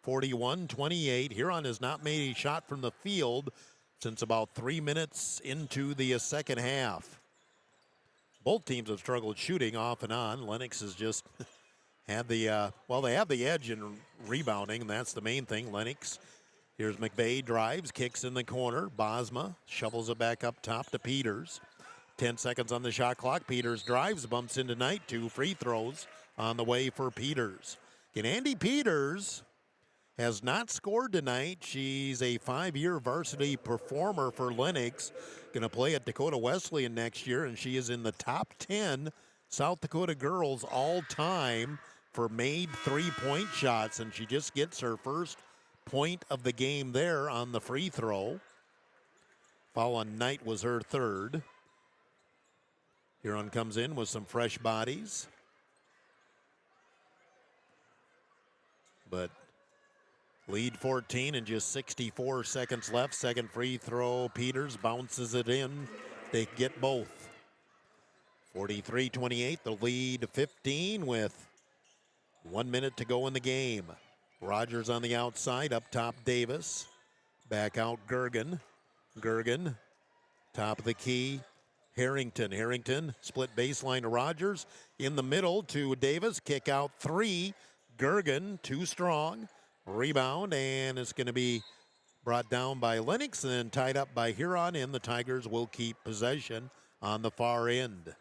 41-28. Huron has not made a shot from the field since about 3 minutes into the second half. Both teams have struggled shooting off and on. Lennox has just... had the, they have the edge in rebounding, and that's the main thing. Lennox. Here's McVeigh, drives, kicks in the corner. Bosma shovels it back up top to Peters. 10 seconds on the shot clock. Peters drives, bumps into Knight. 2 free throws on the way for Peters. And Andy Peters has not scored tonight. She's a 5-year varsity performer for Lennox. Going to play at Dakota Wesleyan next year, and she is in the top 10 South Dakota girls all time for made 3-point shots, and she just gets her first point of the game there on the free throw. Foul on Knight was her third. Huron comes in with some fresh bodies. But lead 14 and just 64 seconds left. Second free throw, Peters bounces it in. They get both. 43-28, the lead 15 with 1 minute to go in the game. Rogers on the outside, up top Davis. Back out Gergen. Gergen, top of the key. Harrington, split baseline to Rogers. In the middle to Davis, kick out 3. Gergen, too strong. Rebound, and it's going to be brought down by Lennox and then tied up by Huron, and the Tigers will keep possession on the far end.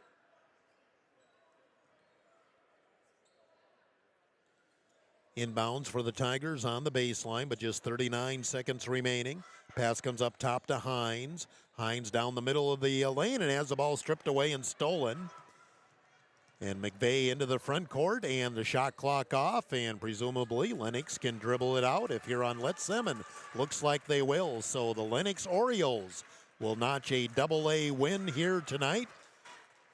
Inbounds for the Tigers on the baseline, but just 39 seconds remaining. Pass comes up top to Hines. Hines down the middle of the lane and has the ball stripped away and stolen. And McVeigh into the front court, and the shot clock off, and presumably Lennox can dribble it out if Huron lets them, and looks like they will. So the Lennox Orioles will notch a double-A win here tonight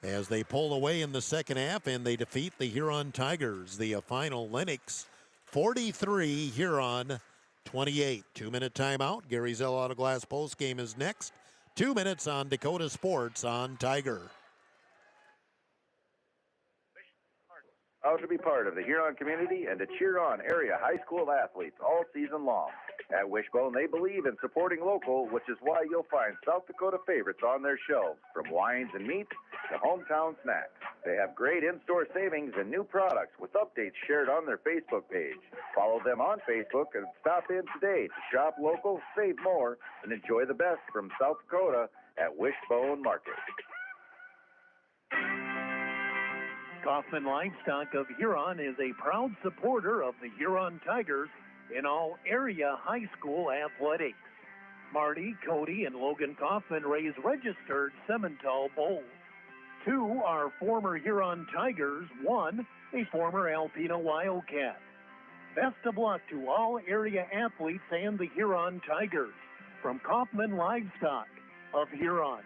as they pull away in the second half, and they defeat the Huron Tigers. The final Lennox 43, Huron 28. 2-minute timeout. Gary Zell Auto Glass post game is next. 2 minutes on Dakota Sports on Tiger. Proud to be part of the Huron community and to cheer on area high school athletes all season long. At Wishbone, they believe in supporting local, which is why you'll find South Dakota favorites on their shelves, from wines and meats to hometown snacks. They have great in-store savings and new products with updates shared on their Facebook page. Follow them on Facebook and stop in today to shop local, save more, and enjoy the best from South Dakota at Wishbone Market. Kaufman Livestock of Huron is a proud supporter of the Huron Tigers in all area high school athletics. Marty, Cody, and Logan Kaufman raise registered Simmental bulls. 2 are former Huron Tigers, 1 a former Alpena Wildcat. Best of luck to all area athletes and the Huron Tigers. From Kaufman Livestock of Huron.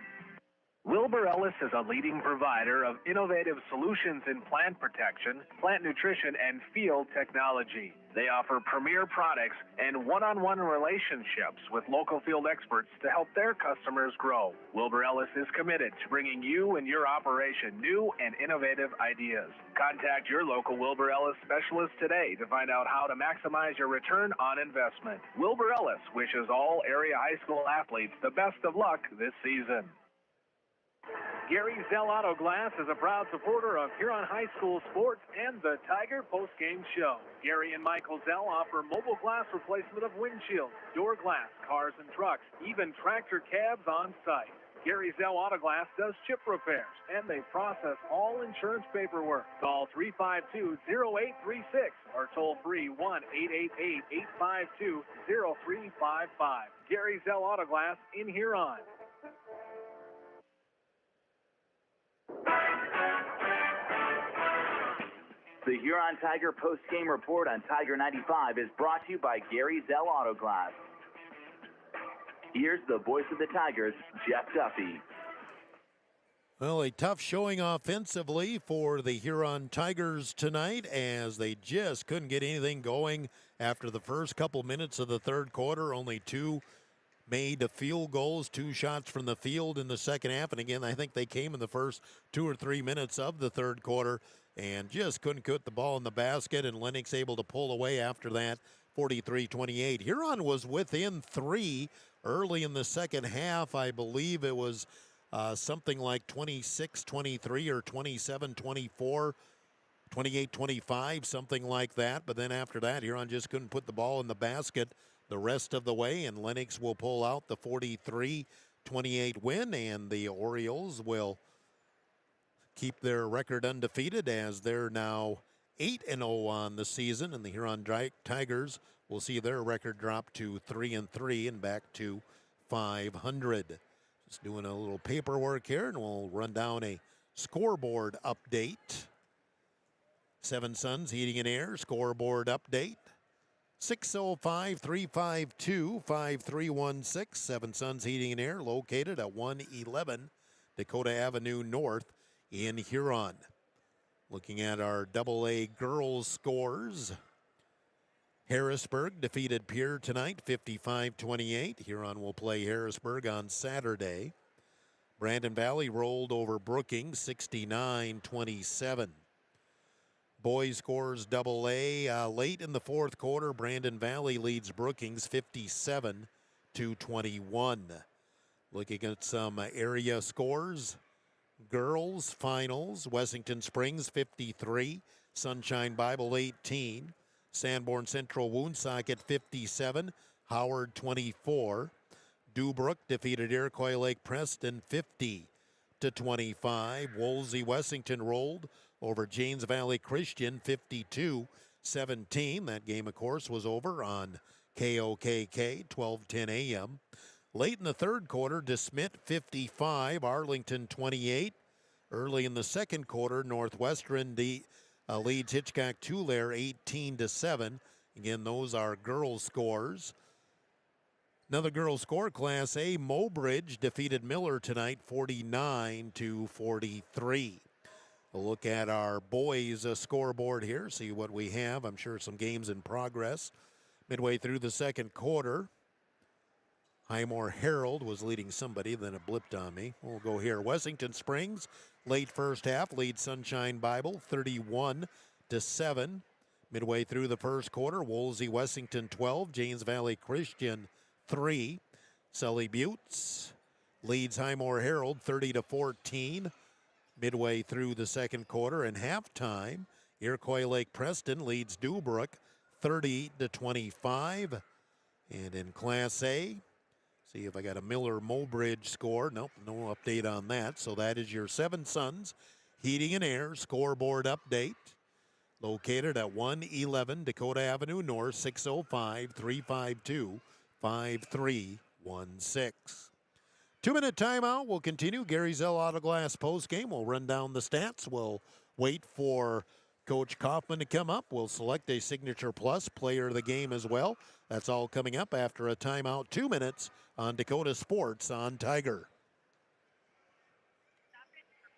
Wilbur Ellis is a leading provider of innovative solutions in plant protection, plant nutrition, and field technology. They offer premier products and one-on-one relationships with local field experts to help their customers grow. Wilbur Ellis is committed to bringing you and your operation new and innovative ideas. Contact your local Wilbur Ellis specialist today to find out how to maximize your return on investment. Wilbur Ellis wishes all area high school athletes the best of luck this season. Gary Zell Auto Glass is a proud supporter of Huron High School sports and the Tiger postgame show. Gary and Michael Zell offer mobile glass replacement of windshields, door glass, cars and trucks, even tractor cabs on site. Gary Zell Auto Glass does chip repairs, and they process all insurance paperwork. Call 352-0836 or toll free 1-888-852-0355. Gary Zell Auto Glass in Huron. The Huron Tiger post-game report on Tiger 95 is brought to you by Gary Zell Auto Glass. Here's the voice of the Tigers, Jeff Duffy. Well, a tough showing offensively for the Huron Tigers tonight as they just couldn't get anything going after the first couple minutes of the third quarter. Only 2 made field goals, 2 shots from the field in the second half. And again, I think they came in the first 2 or 3 minutes of the third quarter and just couldn't put the ball in the basket, and Lennox able to pull away after that, 43-28. Huron was within 3 early in the second half. I believe it was something like 26-23 or 27-24, 28-25, something like that. But then after that, Huron just couldn't put the ball in the basket the rest of the way, and Lennox will pull out the 43-28 win, and the Orioles will keep their record undefeated as they're now 8-0 on the season, and the Huron Tigers will see their record drop to 3-3 and back to 500. Just doing a little paperwork here, and we'll run down a scoreboard update. Seven Suns Heating and Air scoreboard update. 605-352-5316. Seven Suns Heating and Air located at 111 Dakota Avenue North in Huron. Looking at our AA girls scores. Harrisburg defeated Pierre tonight, 55-28. Huron will play Harrisburg on Saturday. Brandon Valley rolled over Brookings, 69-27. Boys scores AA late in the fourth quarter. Brandon Valley leads Brookings 57-21. Looking at some area scores. Girls finals, Wessington Springs 53, Sunshine Bible 18, Sanborn Central Woonsocket 57, Howard 24. Dubrook defeated Iroquois Lake Preston 50-25. Wolsey Wessington rolled over James Valley Christian 52-17. That game, of course, was over on KOKK 12:10 a.m. Late in the third quarter, DeSmet 55, Arlington 28. Early in the second quarter, Northwestern leads Hitchcock-Tulare 18-7. Again, those are girls' scores. Another girls' score, Class A, Mobridge defeated Miller tonight 49-43. We'll look at our boys' scoreboard here, see what we have. I'm sure some games in progress. Midway through the second quarter, Highmore Herald was leading somebody, then it blipped on me. We'll go here. Wessington Springs, late first half, leads Sunshine Bible 31-7. Midway through the first quarter, Wolsey Wessington 12, James Valley Christian 3. Sully Buttes leads Highmore Herald 30-14. Midway through the second quarter and halftime, Iroquois Lake Preston leads Dubrook 30-25. And in Class A, see if I got a Miller Mobridge score. Nope, no update on that. So that is your Seven Suns Heating and Air scoreboard update. Located at 111 Dakota Avenue North, 605-352-5316. 816. 2-minute timeout. We'll continue. Gary Zell Auto Glass postgame. We'll run down the stats. We'll wait for Coach Kaufman to come up. We'll select a Signature Plus player of the game as well. That's all coming up after a timeout. 2 minutes on Dakota Sports on Tiger.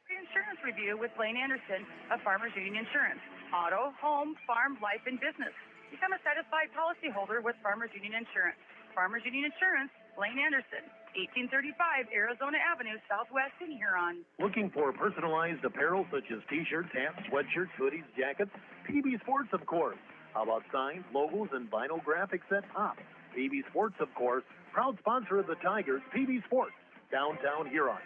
Insurance review with Lane Anderson of Farmers Union Insurance. Auto, home, farm, life, and business. Become a satisfied policyholder with Farmers Union Insurance. Farmers Union Insurance, Lane Anderson, 1835 Arizona Avenue, Southwest in Huron. Looking for personalized apparel such as t-shirts, hats, sweatshirts, hoodies, jackets? PB Sports, of course. How about signs, logos, and vinyl graphics at top? PB Sports, of course, proud sponsor of the Tigers. PB Sports, downtown Huron.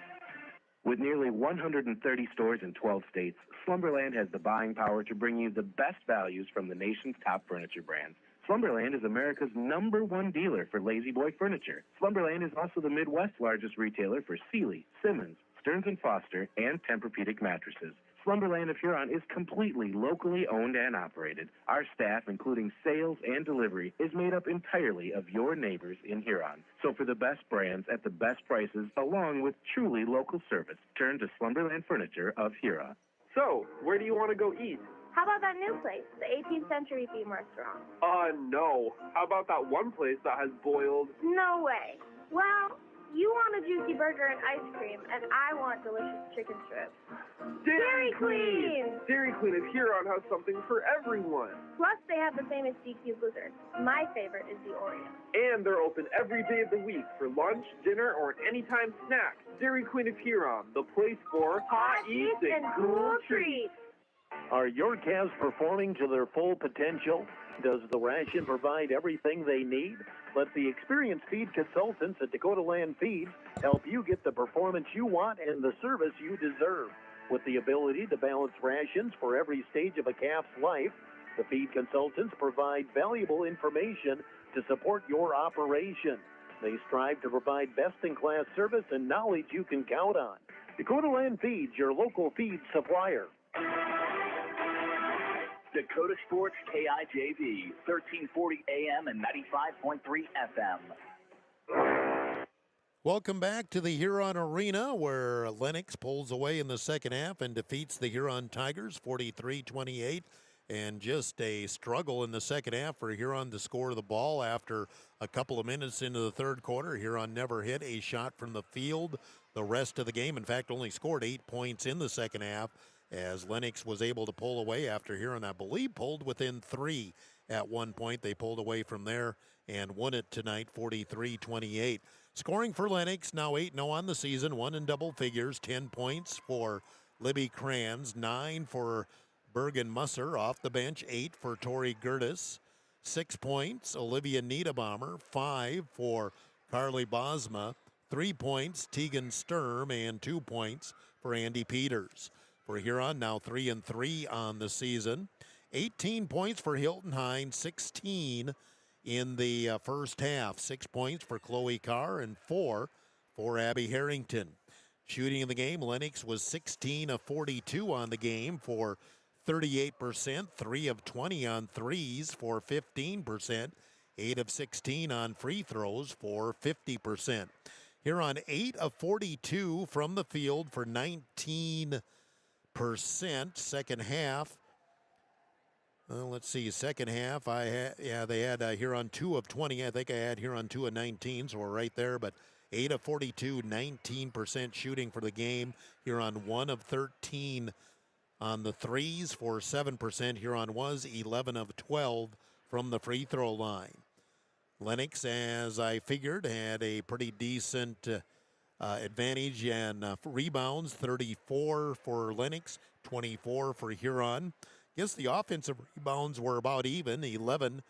With nearly 130 stores in 12 states, Slumberland has the buying power to bring you the best values from the nation's top furniture brands. Slumberland is America's #1 dealer for Lazy Boy furniture. Slumberland is also the Midwest's largest retailer for Sealy, Simmons, Stearns & Foster, and Tempur-Pedic mattresses. Slumberland of Huron is completely locally owned and operated. Our staff, including sales and delivery, is made up entirely of your neighbors in Huron. So for the best brands at the best prices, along with truly local service, turn to Slumberland Furniture of Huron. So, where do you want to go eat? How about that new place, the 18th century theme restaurant? No. How about that one place that has boiled? No way. Well, you want a juicy burger and ice cream, and I want delicious chicken strips. Dairy Queen! Dairy Queen of Huron has something for everyone. Plus, they have the famous DQ Blizzard. My favorite is the Oreo. And they're open every day of the week for lunch, dinner, or an anytime snack. Dairy Queen of Huron, the place for hot eats and cool treats. Are your calves performing to their full potential? Does the ration provide everything they need? Let the experienced feed consultants at Dakota Land Feeds help you get the performance you want and the service you deserve. With the ability to balance rations for every stage of a calf's life, the feed consultants provide valuable information to support your operation. They strive to provide best-in-class service and knowledge you can count on. Dakota Land Feeds, your local feed supplier. Dakota Sports KIJV, 1340 AM and 95.3 FM. Welcome back to the Huron Arena, where Lennox pulls away in the second half and defeats the Huron Tigers 43-28. And just a struggle in the second half for Huron to score the ball after a couple of minutes into the third quarter. Huron never hit a shot from the field the rest of the game. In fact, only scored 8 points in the second half, as Lennox was able to pull away after Huron, I believe, pulled within 3 at one point. They pulled away from there and won it tonight 43-28. Scoring for Lennox, now 8-0 on the season, 1 in double figures, 10 points for Libby Kranz, 9 for Bergen Musser off the bench, 8 for Tori Gertis, 6 points, Olivia Niederbaumer, 5 for Carly Bosma, 3 points, Tegan Sturm, and 2 points for Andy Peters. For Huron, now 3-3 on the season. 18 points for Hilton Hines, 16 in the first half. 6 points for Chloe Carr and 4 for Abby Harrington. Shooting in the game, Lennox was 16 of 42 on the game for 38%, 3 of 20 on threes for 15%, 8 of 16 on free throws for 50%. Huron 8 of 42 from the field for 19%. Second half, let's see, second half, they had Huron 2 of 20. I think I had Huron 2 of 19, so we're right there, but 8 of 42, 19% shooting for the game. Huron 1 of 13 on the threes for 7%. Huron was 11 of 12 from the free throw line. Lennox, as I figured, had a pretty decent advantage and rebounds, 34 for Lennox, 24 for Huron. Guess the offensive rebounds were about even, 11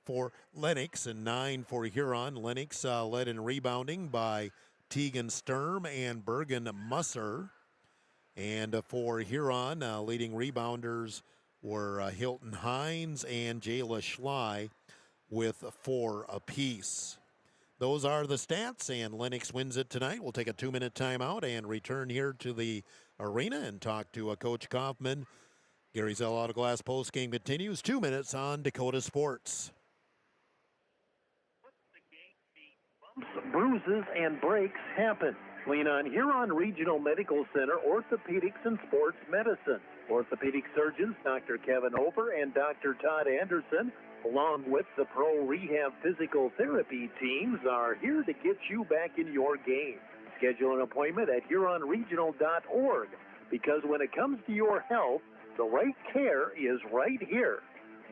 for Lennox and 9 for Huron. Lennox led in rebounding by Tegan Sturm and Bergen Musser. And for Huron, leading rebounders were Hilton Hines and Jayla Schley with 4 apiece. Those are the stats, and Lennox wins it tonight. We'll take a 2-minute timeout and return here to the arena and talk to Coach Kaufman. Gary Zell Auto Glass postgame continues. 2 minutes on Dakota Sports. bruises, and breaks happen. Lean on Huron Regional Medical Center Orthopedics and Sports Medicine. Orthopedic surgeons Dr. Kevin Hofer and Dr. Todd Anderson, along with the Pro Rehab Physical Therapy teams, are here to get you back in your game. Schedule an appointment at HuronRegional.org, because when it comes to your health, the right care is right here.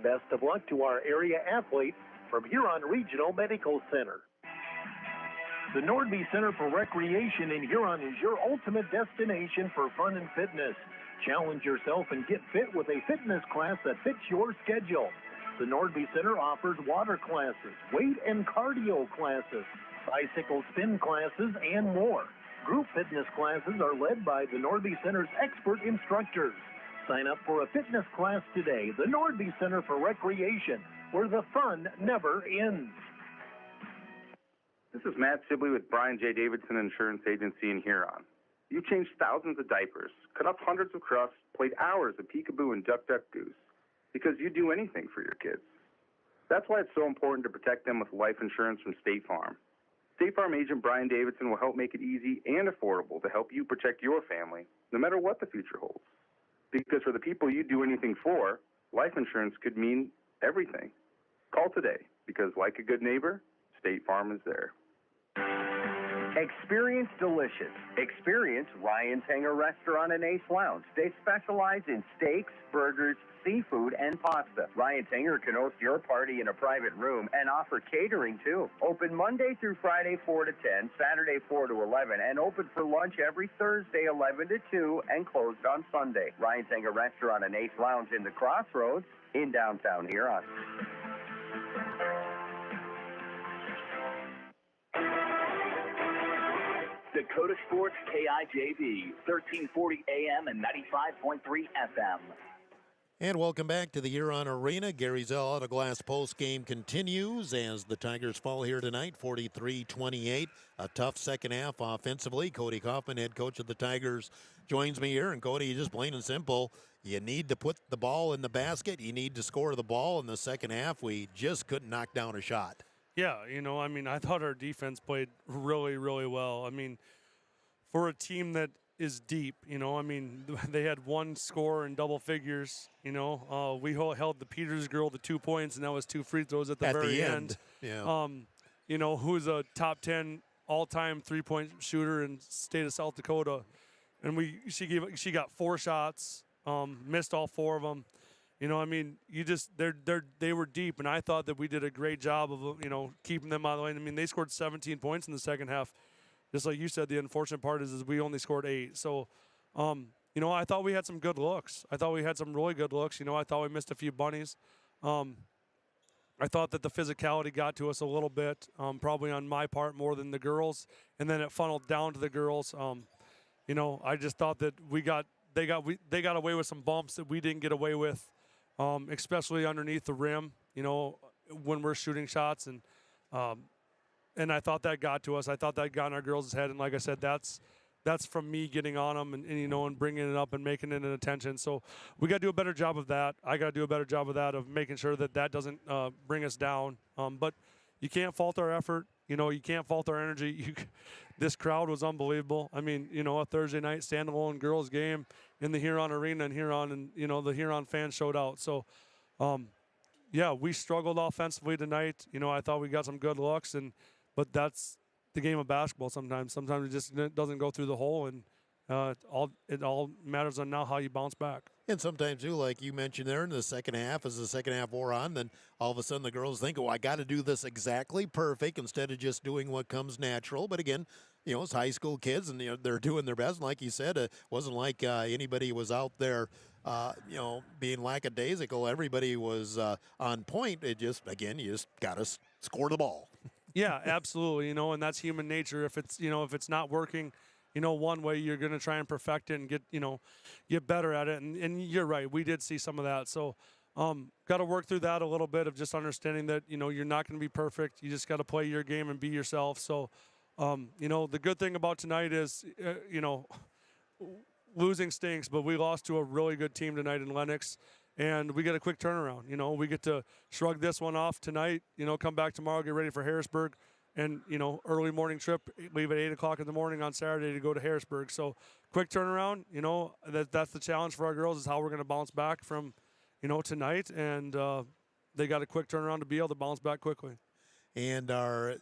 Best of luck to our area athletes from Huron Regional Medical Center. The Nordby Center for Recreation in Huron is your ultimate destination for fun and fitness. Challenge yourself and get fit with a fitness class that fits your schedule. The Nordby Center offers water classes, weight and cardio classes, bicycle spin classes, and more. Group fitness classes are led by the Nordby Center's expert instructors. Sign up for a fitness class today. The Nordby Center for Recreation, where the fun never ends. This is Matt Sibley with Brian J. Davidson Insurance Agency in Huron. You've changed thousands of diapers, cut off hundreds of crusts, played hours of peekaboo and duck goose, because you do anything for your kids. That's why it's so important to protect them with life insurance from State Farm. State Farm agent Brian Davidson will help make it easy and affordable to help you protect your family, no matter what the future holds. Because for the people you do anything for, life insurance could mean everything. Call today, because like a good neighbor, State Farm is there. Experience delicious. Experience Ryan's Hangar Restaurant and Ace Lounge. They specialize in steaks, burgers, seafood, and pasta. Ryan's Hangar can host your party in a private room and offer catering too. Open Monday through Friday 4 to 10, Saturday 4 to 11, and open for lunch every Thursday 11 to 2 and closed on Sunday. Ryan's Hangar Restaurant and Ace Lounge in the Crossroads in downtown Huron. Dakota Sports KIJV, 1340 AM and 95.3 FM. And welcome back to the Huron Arena. Gary Zell Auto Glass post game continues as the Tigers fall here tonight, 43-28. A tough second half offensively. Cody Kaufman, head coach of the Tigers, joins me here. And Cody, just plain and simple, you need to put the ball in the basket. You need to score the ball. In the second half, we just couldn't knock down a shot. Yeah, I thought our defense played really, really well. I mean, for a team that is deep, they had one score in double figures. We held the Peters girl to 2 points, and that was 2 free throws at the very end. Yeah. Who's a top 10 all-time three-point shooter in state of South Dakota, and she got 4 shots, missed all 4 of them. They were deep, and I thought that we did a great job of, keeping them out of the lane. I mean, they scored 17 points in the second half. Just like you said, the unfortunate part is we only scored 8. So, I thought we had some good looks. I thought we had some really good looks. I thought we missed a few bunnies. I thought that the physicality got to us a little bit, probably on my part more than the girls, and then it funneled down to the girls. I just thought that they got away with some bumps that we didn't get away with. Especially underneath the rim, when we're shooting shots. And I thought that got to us. I thought that got in our girls' head. And like I said, that's from me getting on them and bringing it up and making it an attention. So we got to do a better job of that. I got to do a better job of that, of making sure that doesn't bring us down. But you can't fault our effort. You can't fault our energy. This crowd was unbelievable. I mean, a Thursday night standalone girls game in the Huron Arena in Huron, and, the Huron fans showed out. So, we struggled offensively tonight. I thought we got some good looks, but that's the game of basketball sometimes. Sometimes it just doesn't go through the hole, and it all matters on now how you bounce back. And sometimes, too, like you mentioned there in the second half, as the second half wore on, then all of a sudden the girls think, I got to do this exactly perfect instead of just doing what comes natural. But again, it's high school kids, and they're doing their best. And like you said, it wasn't like anybody was out there, being lackadaisical. Everybody was on point. It just, again, you just got to score the ball. Yeah, absolutely. And that's human nature. If it's not working, one way, you're going to try and perfect it and get better at it. And you're right. We did see some of that. So got to work through that a little bit of just understanding that, you're not going to be perfect. You just got to play your game and be yourself. So, the good thing about tonight is, losing stinks, but we lost to a really good team tonight in Lennox. And we get a quick turnaround. We get to shrug this one off tonight, come back tomorrow, get ready for Harrisburg. and early morning trip, leave at 8 o'clock in the morning on Saturday to go to Harrisburg. So quick turnaround. That's the challenge for our girls, is how we're going to bounce back from tonight, and they got a quick turnaround to be able to bounce back quickly. And our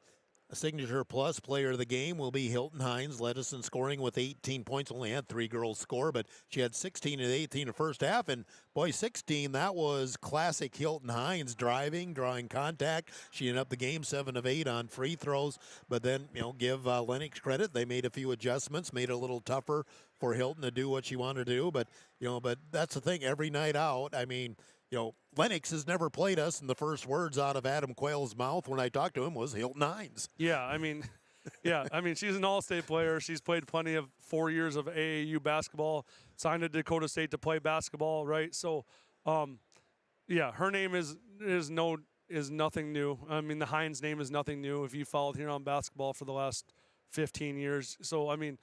Signature Plus player of the game will be Hilton Hines, led us in scoring with 18 points. Only had 3 girls score, but she had 16 and 18 in the first half. And boy, 16, that was classic Hilton Hines, drawing contact. She ended up the game 7 of 8 on free throws. But then, give Lennox credit. They made a few adjustments, made it a little tougher for Hilton to do what she wanted to do. But, but that's the thing. Every night out, I mean, Lennox has never played us, and the first words out of Adam Quayle's mouth when I talked to him was Hilton Hines. Yeah, I mean, she's an all-state player. She's played plenty of 4 years of AAU basketball, signed to Dakota State to play basketball, right? So, her name is nothing new. I mean, the Hines name is nothing new if you followed Huron basketball for the last 15 years. So, I mean,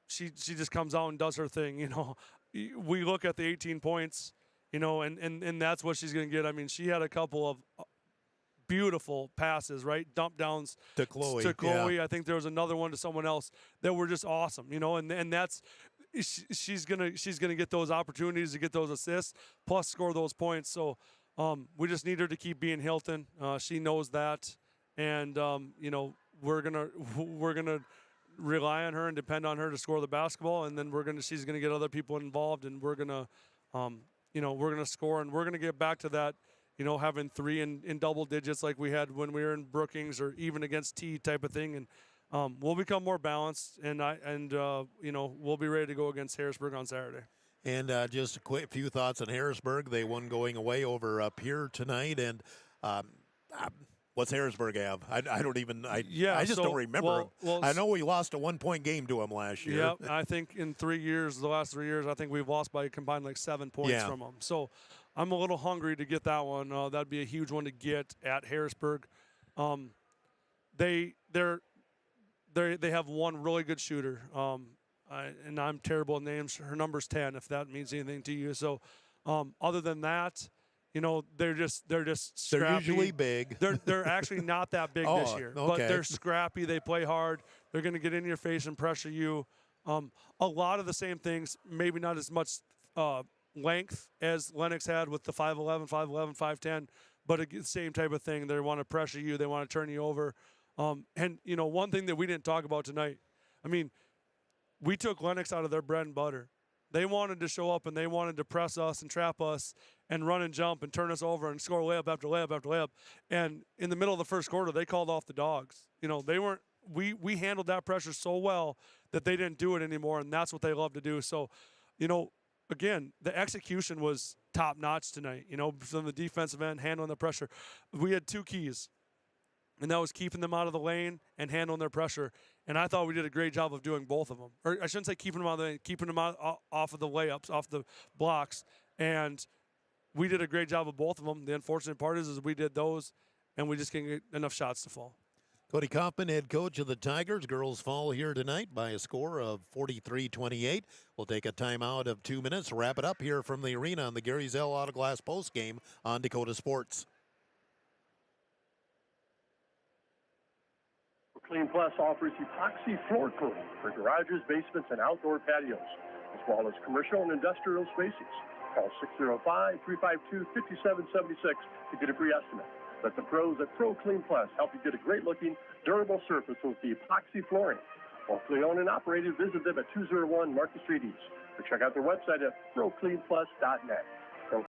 she just comes out and does her thing, We look at the 18 points, and that's what she's going to get. I mean, she had a couple of beautiful passes, right? Dump downs to Chloe. Yeah. I think there was another one to someone else that were just awesome, and that's she's gonna get those opportunities to get those assists plus score those points. So we just need her to keep being Hilton. She knows that, and we're gonna rely on her and depend on her to score the basketball, and then she's gonna get other people involved, and we're gonna score, and we're gonna get back to that. Having 3 in double digits like we had when we were in Brookings or even against T type of thing. And we'll become more balanced, and we'll be ready to go against Harrisburg on Saturday. And just a quick few thoughts on Harrisburg. They won going away over up here tonight. And what's Harrisburg have? I just don't remember. Well, I know we lost a 1-point game to them last year. Yeah, I think in the last 3 years, I think we've lost by combined like 7 points from them. So I'm a little hungry to get that one. That'd be a huge one to get at Harrisburg. They have one really good shooter, and I'm terrible at names. Her number's 10, if that means anything to you. So, other than that, they're just scrappy. They're usually big. They're actually not that big this year, but they're scrappy. They play hard. They're going to get in your face and pressure you. A lot of the same things, maybe not as much length as Lennox had with the 5'11", 5'10", but the same type of thing. They want to pressure you. They want to turn you over. And one thing that we didn't talk about tonight, I mean, we took Lennox out of their bread and butter. They wanted to show up and they wanted to press us and trap us and run and jump and turn us over and score layup after layup after layup. And in the middle of the first quarter, they called off the dogs. They weren't. We handled that pressure so well that they didn't do it anymore, and that's what they love to do. So, again, the execution was top-notch tonight, from the defensive end, handling the pressure. We had 2 keys, and that was keeping them out of the lane and handling their pressure. And I thought we did a great job of doing both of them. Or I shouldn't say keeping them out of the lane, keeping them off of the layups, off the blocks. And we did a great job of both of them. The unfortunate part is we did those, and we just can't get enough shots to fall. Cody Kaufman, head coach of the Tigers. Girls fall here tonight by a score of 43-28. We'll take a timeout of 2 minutes, wrap it up here from the arena on the Gary Zell Auto Glass post game on Dakota Sports. Clean Plus offers epoxy floor coating for garages, basements, and outdoor patios, as well as commercial and industrial spaces. Call 605-352-5776 to get a free estimate. Let the pros at Pro Clean Plus help you get a great-looking, durable surface with the epoxy flooring. Locally owned and operated, visit them at 201 Market Street East, or check out their website at procleanplus.net.